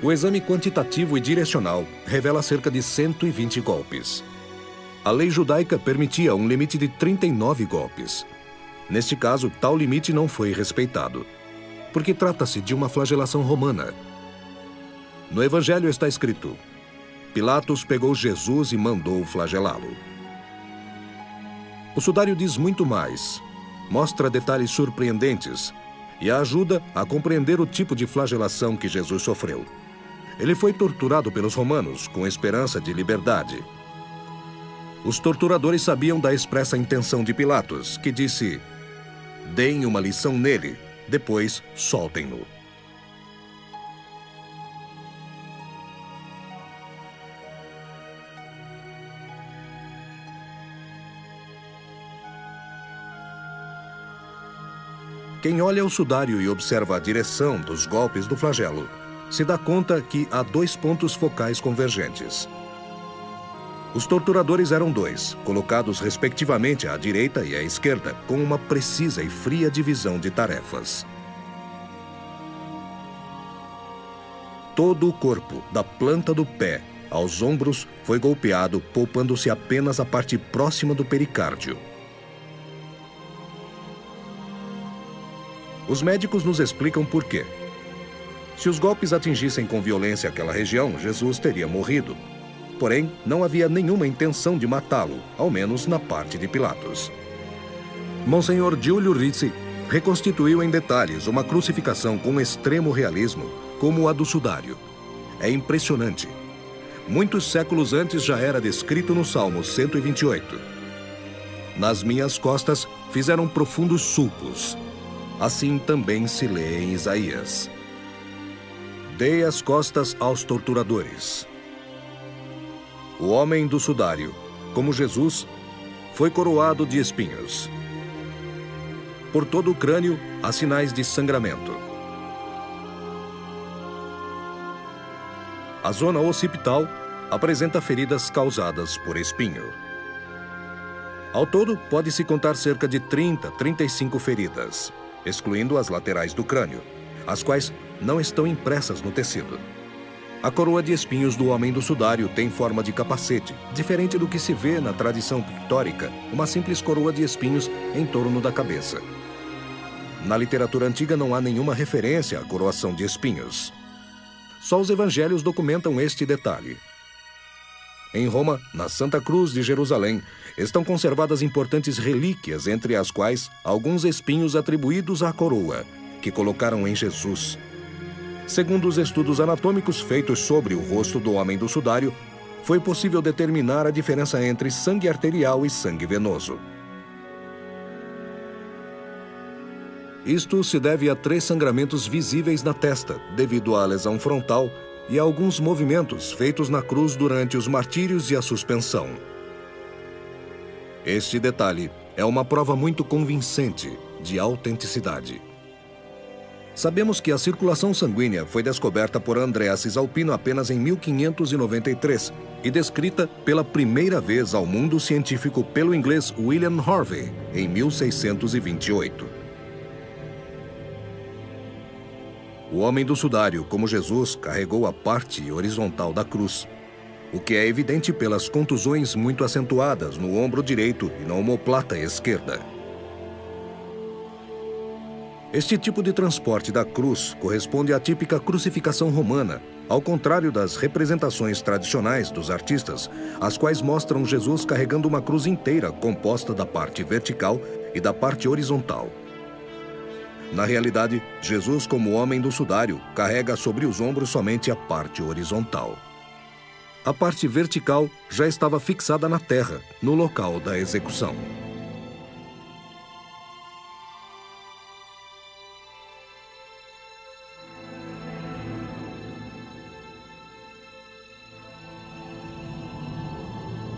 O exame quantitativo e direcional revela cerca de 120 golpes. A lei judaica permitia um limite de 39 golpes. Neste caso, tal limite não foi respeitado, porque trata-se de uma flagelação romana. No Evangelho está escrito: Pilatos pegou Jesus e mandou flagelá-lo. O sudário diz muito mais, mostra detalhes surpreendentes e ajuda a compreender o tipo de flagelação que Jesus sofreu. Ele foi torturado pelos romanos com esperança de liberdade. Os torturadores sabiam da expressa intenção de Pilatos, que disse: deem uma lição nele, depois soltem-no. Quem olha o sudário e observa a direção dos golpes do flagelo, se dá conta que há 2 pontos focais convergentes. Os torturadores eram 2, colocados respectivamente à direita e à esquerda, com uma precisa e fria divisão de tarefas. Todo o corpo, da planta do pé aos ombros, foi golpeado, poupando-se apenas a parte próxima do pericárdio. Os médicos nos explicam por quê. Se os golpes atingissem com violência aquela região, Jesus teria morrido. porém, não havia nenhuma intenção de matá-lo, ao menos na parte de Pilatos. Monsenhor Giulio Rizzi reconstituiu em detalhes uma crucificação com extremo realismo, como a do Sudário. É impressionante. Muitos séculos antes já era descrito no Salmo 128. Nas minhas costas fizeram profundos sulcos. Assim também se lê em Isaías. Dei as costas aos torturadores. O homem do Sudário, como Jesus, foi coroado de espinhos. Por todo o crânio há sinais de sangramento. A zona occipital apresenta feridas causadas por espinho. Ao todo, pode-se contar cerca de 30, 35 feridas, excluindo as laterais do crânio, as quais não estão impressas no tecido. A coroa de espinhos do homem do Sudário tem forma de capacete, diferente do que se vê na tradição pictórica, uma simples coroa de espinhos em torno da cabeça. Na literatura antiga não há nenhuma referência à coroação de espinhos. Só os evangelhos documentam este detalhe. Em Roma, na Santa Cruz de Jerusalém, estão conservadas importantes relíquias, entre as quais alguns espinhos atribuídos à coroa, que colocaram em Jesus. Segundo os estudos anatômicos feitos sobre o rosto do homem do Sudário, foi possível determinar a diferença entre sangue arterial e sangue venoso. Isto se deve a 3 sangramentos visíveis na testa, devido à lesão frontal, e a alguns movimentos feitos na cruz durante os martírios e a suspensão. Este detalhe é uma prova muito convincente de autenticidade. Sabemos que a circulação sanguínea foi descoberta por Andrea Cisalpino apenas em 1593 e descrita pela primeira vez ao mundo científico pelo inglês William Harvey, em 1628. O homem do Sudário, como Jesus, carregou a parte horizontal da cruz, o que é evidente pelas contusões muito acentuadas no ombro direito e na omoplata esquerda. Este tipo de transporte da cruz corresponde à típica crucificação romana, ao contrário das representações tradicionais dos artistas, as quais mostram Jesus carregando uma cruz inteira composta da parte vertical e da parte horizontal. Na realidade, Jesus, como homem do Sudário, carrega sobre os ombros somente a parte horizontal. A parte vertical já estava fixada na terra, no local da execução.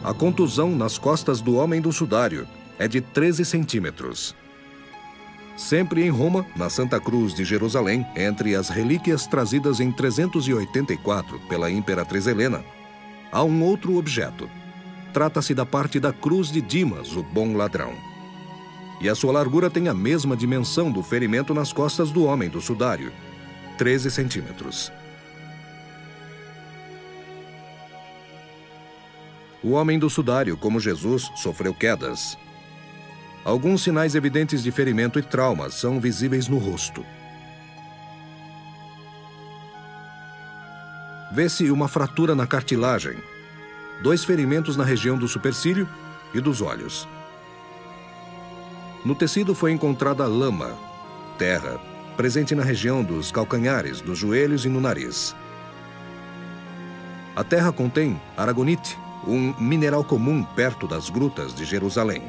A contusão nas costas do homem do Sudário é de 13 centímetros. Sempre em Roma, na Santa Cruz de Jerusalém, entre as relíquias trazidas em 384 pela Imperatriz Helena, há um outro objeto. Trata-se da parte da cruz de Dimas, o bom ladrão. E a sua largura tem a mesma dimensão do ferimento nas costas do homem do Sudário, 13 centímetros. O homem do Sudário, como Jesus, sofreu quedas. Alguns sinais evidentes de ferimento e traumas são visíveis no rosto. Vê-se uma fratura na cartilagem, 2 ferimentos na região do supercílio e dos olhos. No tecido foi encontrada lama, terra, presente na região dos calcanhares, dos joelhos e no nariz. A terra contém aragonite, um mineral comum perto das grutas de Jerusalém.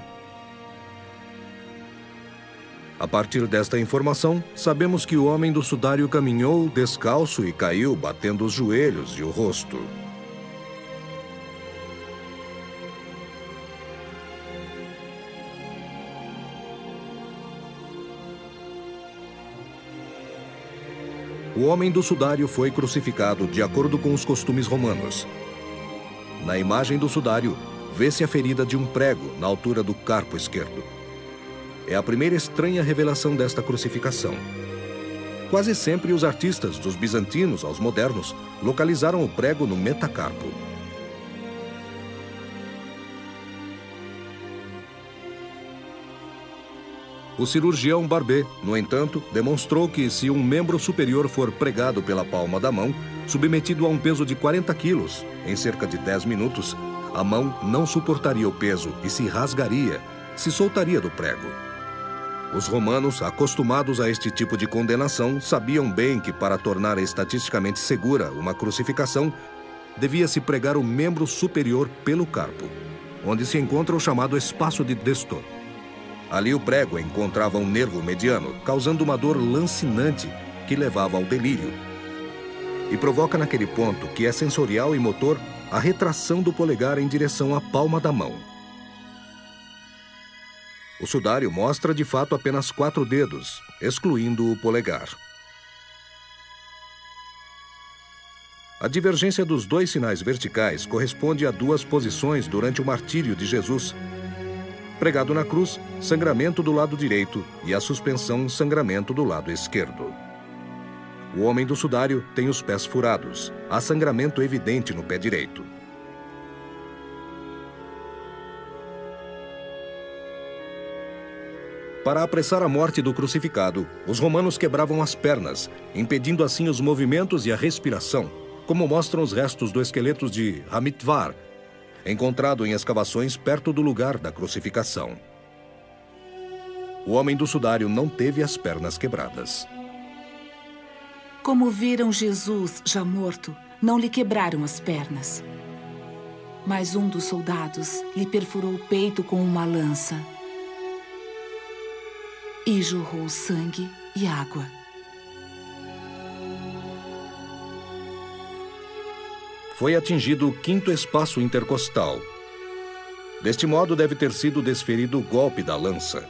A partir desta informação, sabemos que o homem do Sudário caminhou descalço e caiu batendo os joelhos e o rosto. O homem do Sudário foi crucificado de acordo com os costumes romanos. Na imagem do Sudário, vê-se a ferida de um prego na altura do carpo esquerdo. É a primeira estranha revelação desta crucificação. Quase sempre os artistas, dos bizantinos aos modernos, localizaram o prego no metacarpo. O cirurgião Barbet, no entanto, demonstrou que se um membro superior for pregado pela palma da mão, submetido a um peso de 40 quilos, em cerca de 10 minutos, a mão não suportaria o peso e se rasgaria, se soltaria do prego. Os romanos, acostumados a este tipo de condenação, sabiam bem que para tornar estatisticamente segura uma crucificação, devia-se pregar o membro superior pelo carpo, onde se encontra o chamado espaço de Desto. Ali o prego encontrava um nervo mediano, causando uma dor lancinante que levava ao delírio. E provoca naquele ponto, que é sensorial e motor, a retração do polegar em direção à palma da mão. O sudário mostra de fato apenas 4 dedos, excluindo o polegar. A divergência dos 2 sinais verticais corresponde a 2 posições durante o martírio de Jesus. Pregado na cruz, sangramento do lado direito e a suspensão, sangramento do lado esquerdo. O homem do sudário tem os pés furados. Há sangramento evidente no pé direito. Para apressar a morte do crucificado, os romanos quebravam as pernas, impedindo assim os movimentos e a respiração, como mostram os restos do esqueleto de Hamitvar, encontrado em escavações perto do lugar da crucificação. O homem do sudário não teve as pernas quebradas. Como viram Jesus já morto, não lhe quebraram as pernas. Mas um dos soldados lhe perfurou o peito com uma lança e jorrou sangue e água. Foi atingido o 5º espaço intercostal. Deste modo deve ter sido desferido o golpe da lança.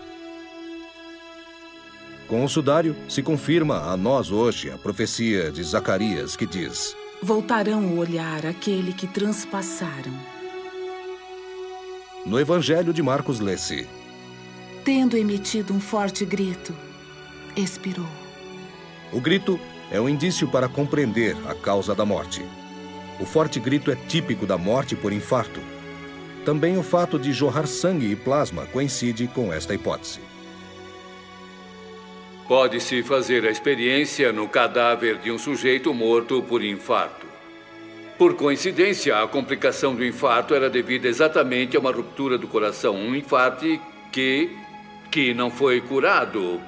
Com o sudário, se confirma a nós hoje a profecia de Zacarias que diz: voltarão o olhar àquele que transpassaram. No Evangelho de Marcos lê-se: tendo emitido um forte grito, expirou. O grito é um indício para compreender a causa da morte. O forte grito é típico da morte por infarto. Também o fato de jorrar sangue e plasma coincide com esta hipótese. Pode-se fazer a experiência no cadáver de um sujeito morto por infarto. Por coincidência, a complicação do infarto era devida exatamente a uma ruptura do coração, um infarto que não foi curado,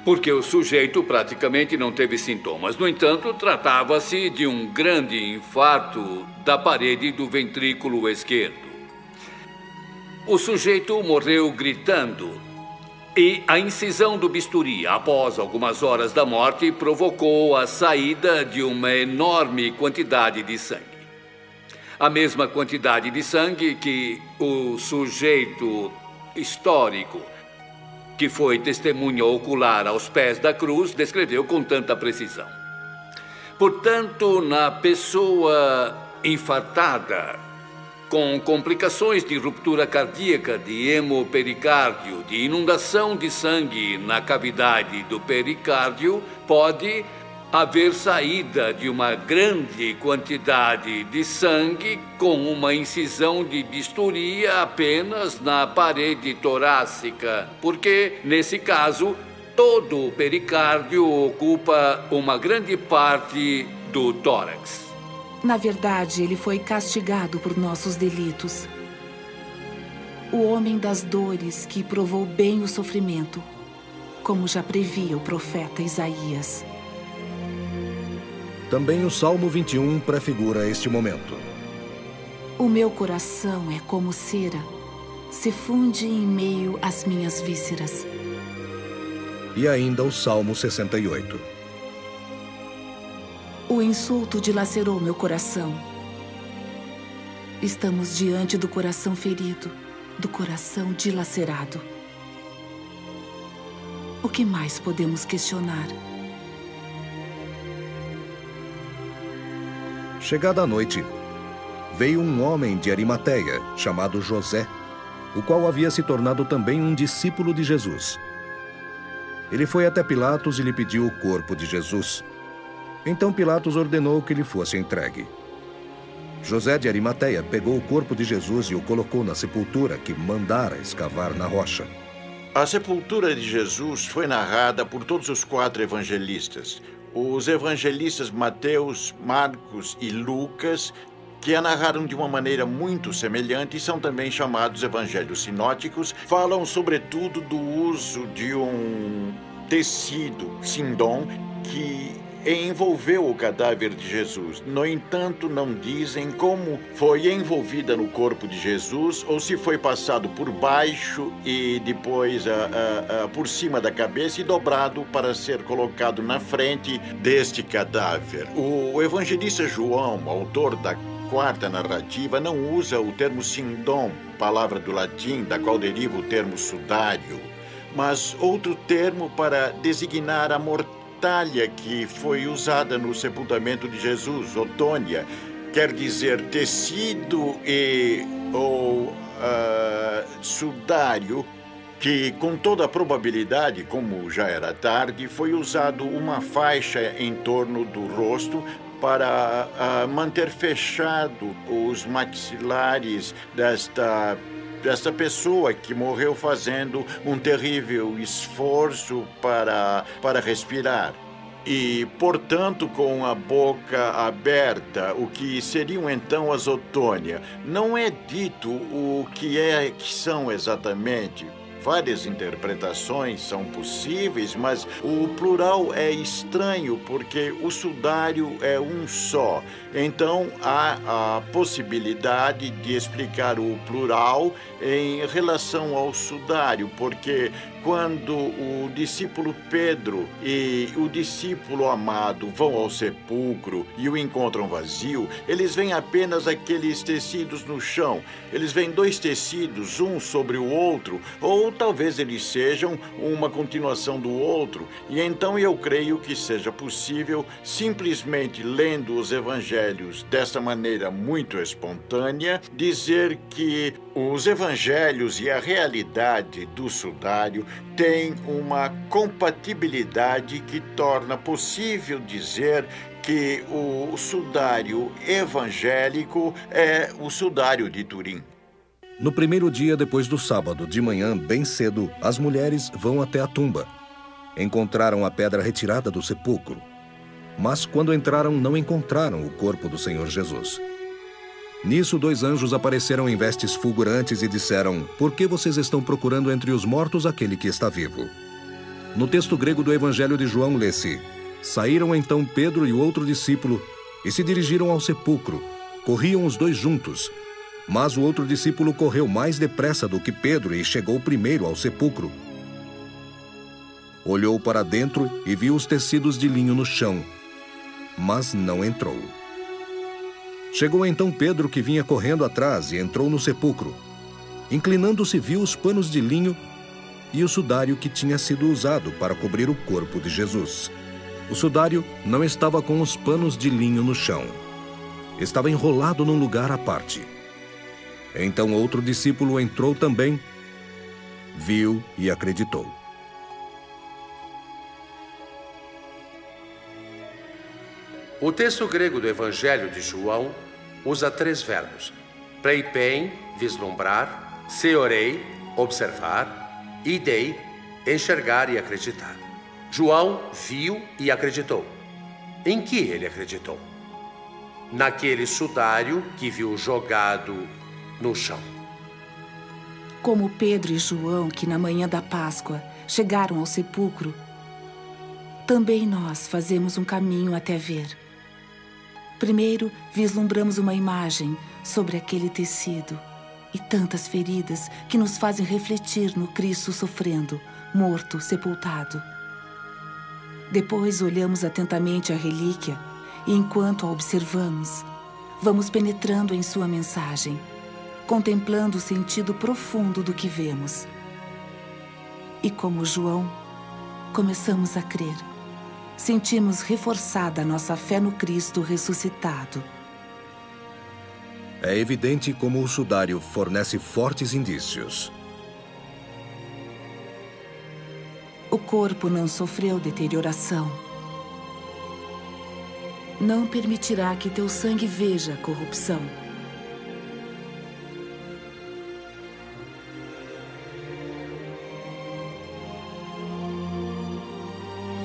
porque o sujeito praticamente não teve sintomas. No entanto, tratava-se de um grande infarto da parede do ventrículo esquerdo. O sujeito morreu gritando. E a incisão do bisturi, após algumas horas da morte, provocou a saída de uma enorme quantidade de sangue. A mesma quantidade de sangue que o sujeito histórico, que foi testemunha ocular aos pés da cruz, descreveu com tanta precisão. Portanto, na pessoa infartada, com complicações de ruptura cardíaca, de hemopericárdio, de inundação de sangue na cavidade do pericárdio, pode haver saída de uma grande quantidade de sangue com uma incisão de bisturi apenas na parede torácica, porque, nesse caso, todo o pericárdio ocupa uma grande parte do tórax. Na verdade, ele foi castigado por nossos delitos. O homem das dores que provou bem o sofrimento, como já previa o profeta Isaías. Também o Salmo 21 prefigura este momento. O meu coração é como cera, se funde em meio às minhas vísceras. E ainda o Salmo 68. O insulto dilacerou meu coração. Estamos diante do coração ferido, do coração dilacerado. O que mais podemos questionar? Chegada a noite, veio um homem de Arimateia, chamado José, o qual havia se tornado também um discípulo de Jesus. Ele foi até Pilatos e lhe pediu o corpo de Jesus. Então Pilatos ordenou que lhe fosse entregue. José de Arimateia pegou o corpo de Jesus e o colocou na sepultura que mandara escavar na rocha. A sepultura de Jesus foi narrada por todos os 4 evangelistas. Os evangelistas Mateus, Marcos e Lucas, que a narraram de uma maneira muito semelhante e são também chamados evangelhos sinóticos, falam sobretudo do uso de um tecido, sindom, que envolveu o cadáver de Jesus. No entanto, não dizem como foi envolvida no corpo de Jesus ou se foi passado por baixo e depois por cima da cabeça e dobrado para ser colocado na frente deste cadáver. O evangelista João, autor da 4ª narrativa, não usa o termo sindom, palavra do latim, da qual deriva o termo sudário, mas outro termo para designar a mortalha que foi usada no sepultamento de Jesus, otônia, quer dizer tecido ou sudário, que com toda a probabilidade, como já era tarde, foi usado uma faixa em torno do rosto para manter fechado os maxilares desta pessoa que morreu fazendo um terrível esforço para respirar. E, portanto, com a boca aberta, o que seriam então as otônia. Não é dito o que são exatamente. Várias interpretações são possíveis, mas o plural é estranho porque o sudário é um só. Então, há a possibilidade de explicar o plural em relação ao sudário, porque quando o discípulo Pedro e o discípulo amado vão ao sepulcro e o encontram vazio, eles veem apenas aqueles tecidos no chão. Eles veem 2 tecidos, um sobre o outro, ou talvez eles sejam uma continuação do outro. E então eu creio que seja possível, simplesmente lendo os evangelhos desta maneira muito espontânea, dizer que os evangelhos e a realidade do sudário têm uma compatibilidade que torna possível dizer que o sudário evangélico é o sudário de Turim. No primeiro dia depois do sábado, de manhã, bem cedo, as mulheres vão até a tumba. Encontraram a pedra retirada do sepulcro. Mas quando entraram, não encontraram o corpo do Senhor Jesus. Nisso, 2 anjos apareceram em vestes fulgurantes e disseram: "Por que vocês estão procurando entre os mortos aquele que está vivo?" No texto grego do Evangelho de João, lê-se: "Saíram então Pedro e o outro discípulo e se dirigiram ao sepulcro. Corriam os 2 juntos. Mas o outro discípulo correu mais depressa do que Pedro e chegou primeiro ao sepulcro. Olhou para dentro e viu os tecidos de linho no chão, mas não entrou. Chegou então Pedro, que vinha correndo atrás, e entrou no sepulcro. Inclinando-se, viu os panos de linho e o sudário que tinha sido usado para cobrir o corpo de Jesus. O sudário não estava com os panos de linho no chão. Estava enrolado num lugar à parte. Então outro discípulo entrou também, viu e acreditou. O texto grego do Evangelho de João usa 3 verbos: pleipein, vislumbrar; seorei, observar; idei, enxergar e acreditar. João viu e acreditou. Em que ele acreditou? Naquele sudário que viu jogado no chão. Como Pedro e João, que na manhã da Páscoa chegaram ao sepulcro, também nós fazemos um caminho até ver. Primeiro, vislumbramos uma imagem sobre aquele tecido e tantas feridas que nos fazem refletir no Cristo sofrendo, morto, sepultado. Depois, olhamos atentamente a relíquia e, enquanto a observamos, vamos penetrando em sua mensagem, contemplando o sentido profundo do que vemos. E como João, começamos a crer. Sentimos reforçada a nossa fé no Cristo ressuscitado. É evidente como o sudário fornece fortes indícios. O corpo não sofreu deterioração. Não permitirá que teu sangue veja a corrupção.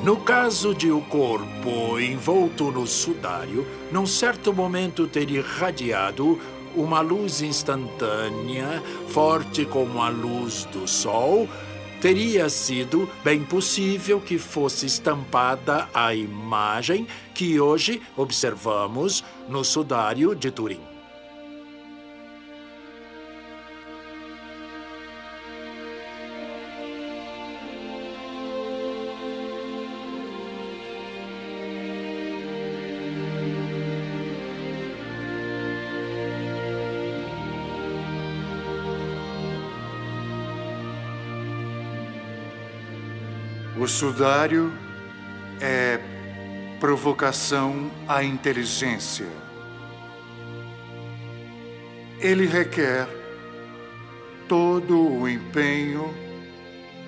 No caso de o corpo envolto no sudário, num certo momento ter irradiado uma luz instantânea, forte como a luz do sol, teria sido bem possível que fosse estampada a imagem que hoje observamos no sudário de Turim. O sudário é provocação à inteligência. Ele requer todo o empenho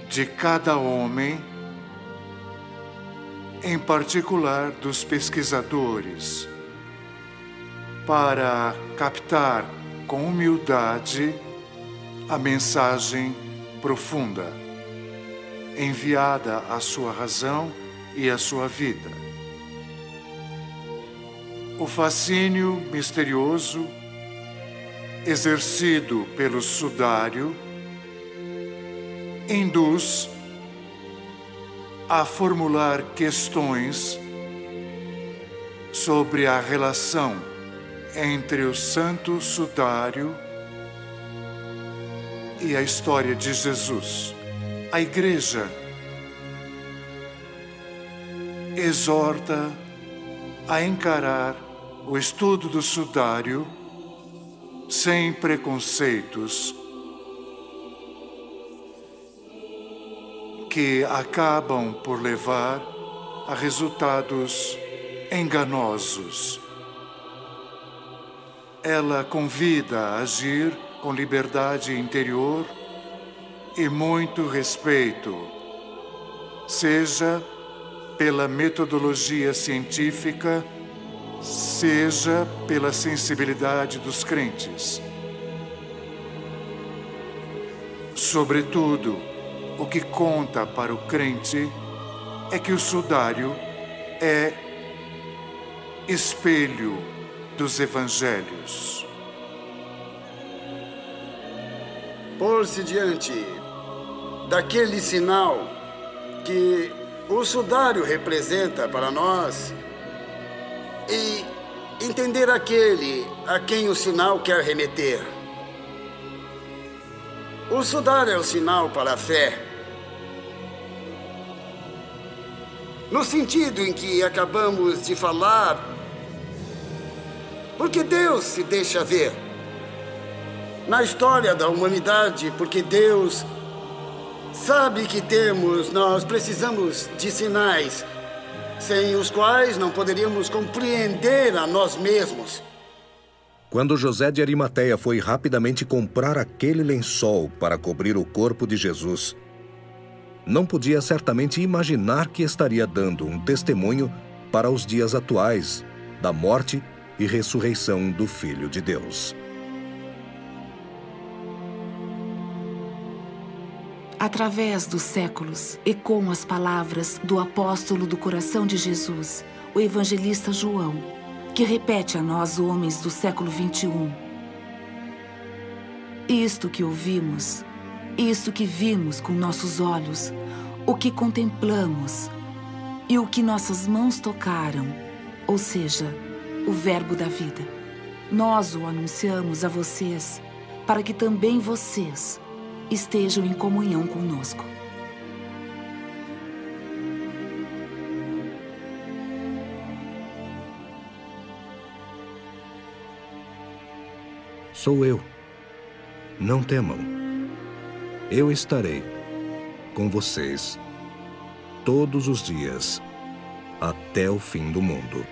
de cada homem, em particular dos pesquisadores, para captar com humildade a mensagem profunda enviada à sua razão e à sua vida. O fascínio misterioso exercido pelo sudário induz a formular questões sobre a relação entre o Santo Sudário e a história de Jesus. A Igreja exorta a encarar o estudo do sudário sem preconceitos que acabam por levar a resultados enganosos. Ela convida a agir com liberdade interior e muito respeito, seja pela metodologia científica, seja pela sensibilidade dos crentes. Sobretudo, o que conta para o crente é que o sudário é espelho dos evangelhos. Pôr-se diante daquele sinal que o sudário representa para nós e entender aquele a quem o sinal quer remeter. O sudário é o sinal para a fé, no sentido em que acabamos de falar, porque Deus se deixa ver na história da humanidade, porque Deus sabe que nós precisamos de sinais, sem os quais não poderíamos compreender a nós mesmos. Quando José de Arimateia foi rapidamente comprar aquele lençol para cobrir o corpo de Jesus, não podia certamente imaginar que estaria dando um testemunho para os dias atuais da morte e ressurreição do Filho de Deus. Através dos séculos, ecoam as palavras do apóstolo do coração de Jesus, o evangelista João, que repete a nós, homens do século 21. Isto que ouvimos, isto que vimos com nossos olhos, o que contemplamos e o que nossas mãos tocaram, ou seja, o verbo da vida. Nós o anunciamos a vocês, para que também vocês estejam em comunhão conosco. Sou eu. Não temam. Eu estarei com vocês todos os dias até o fim do mundo.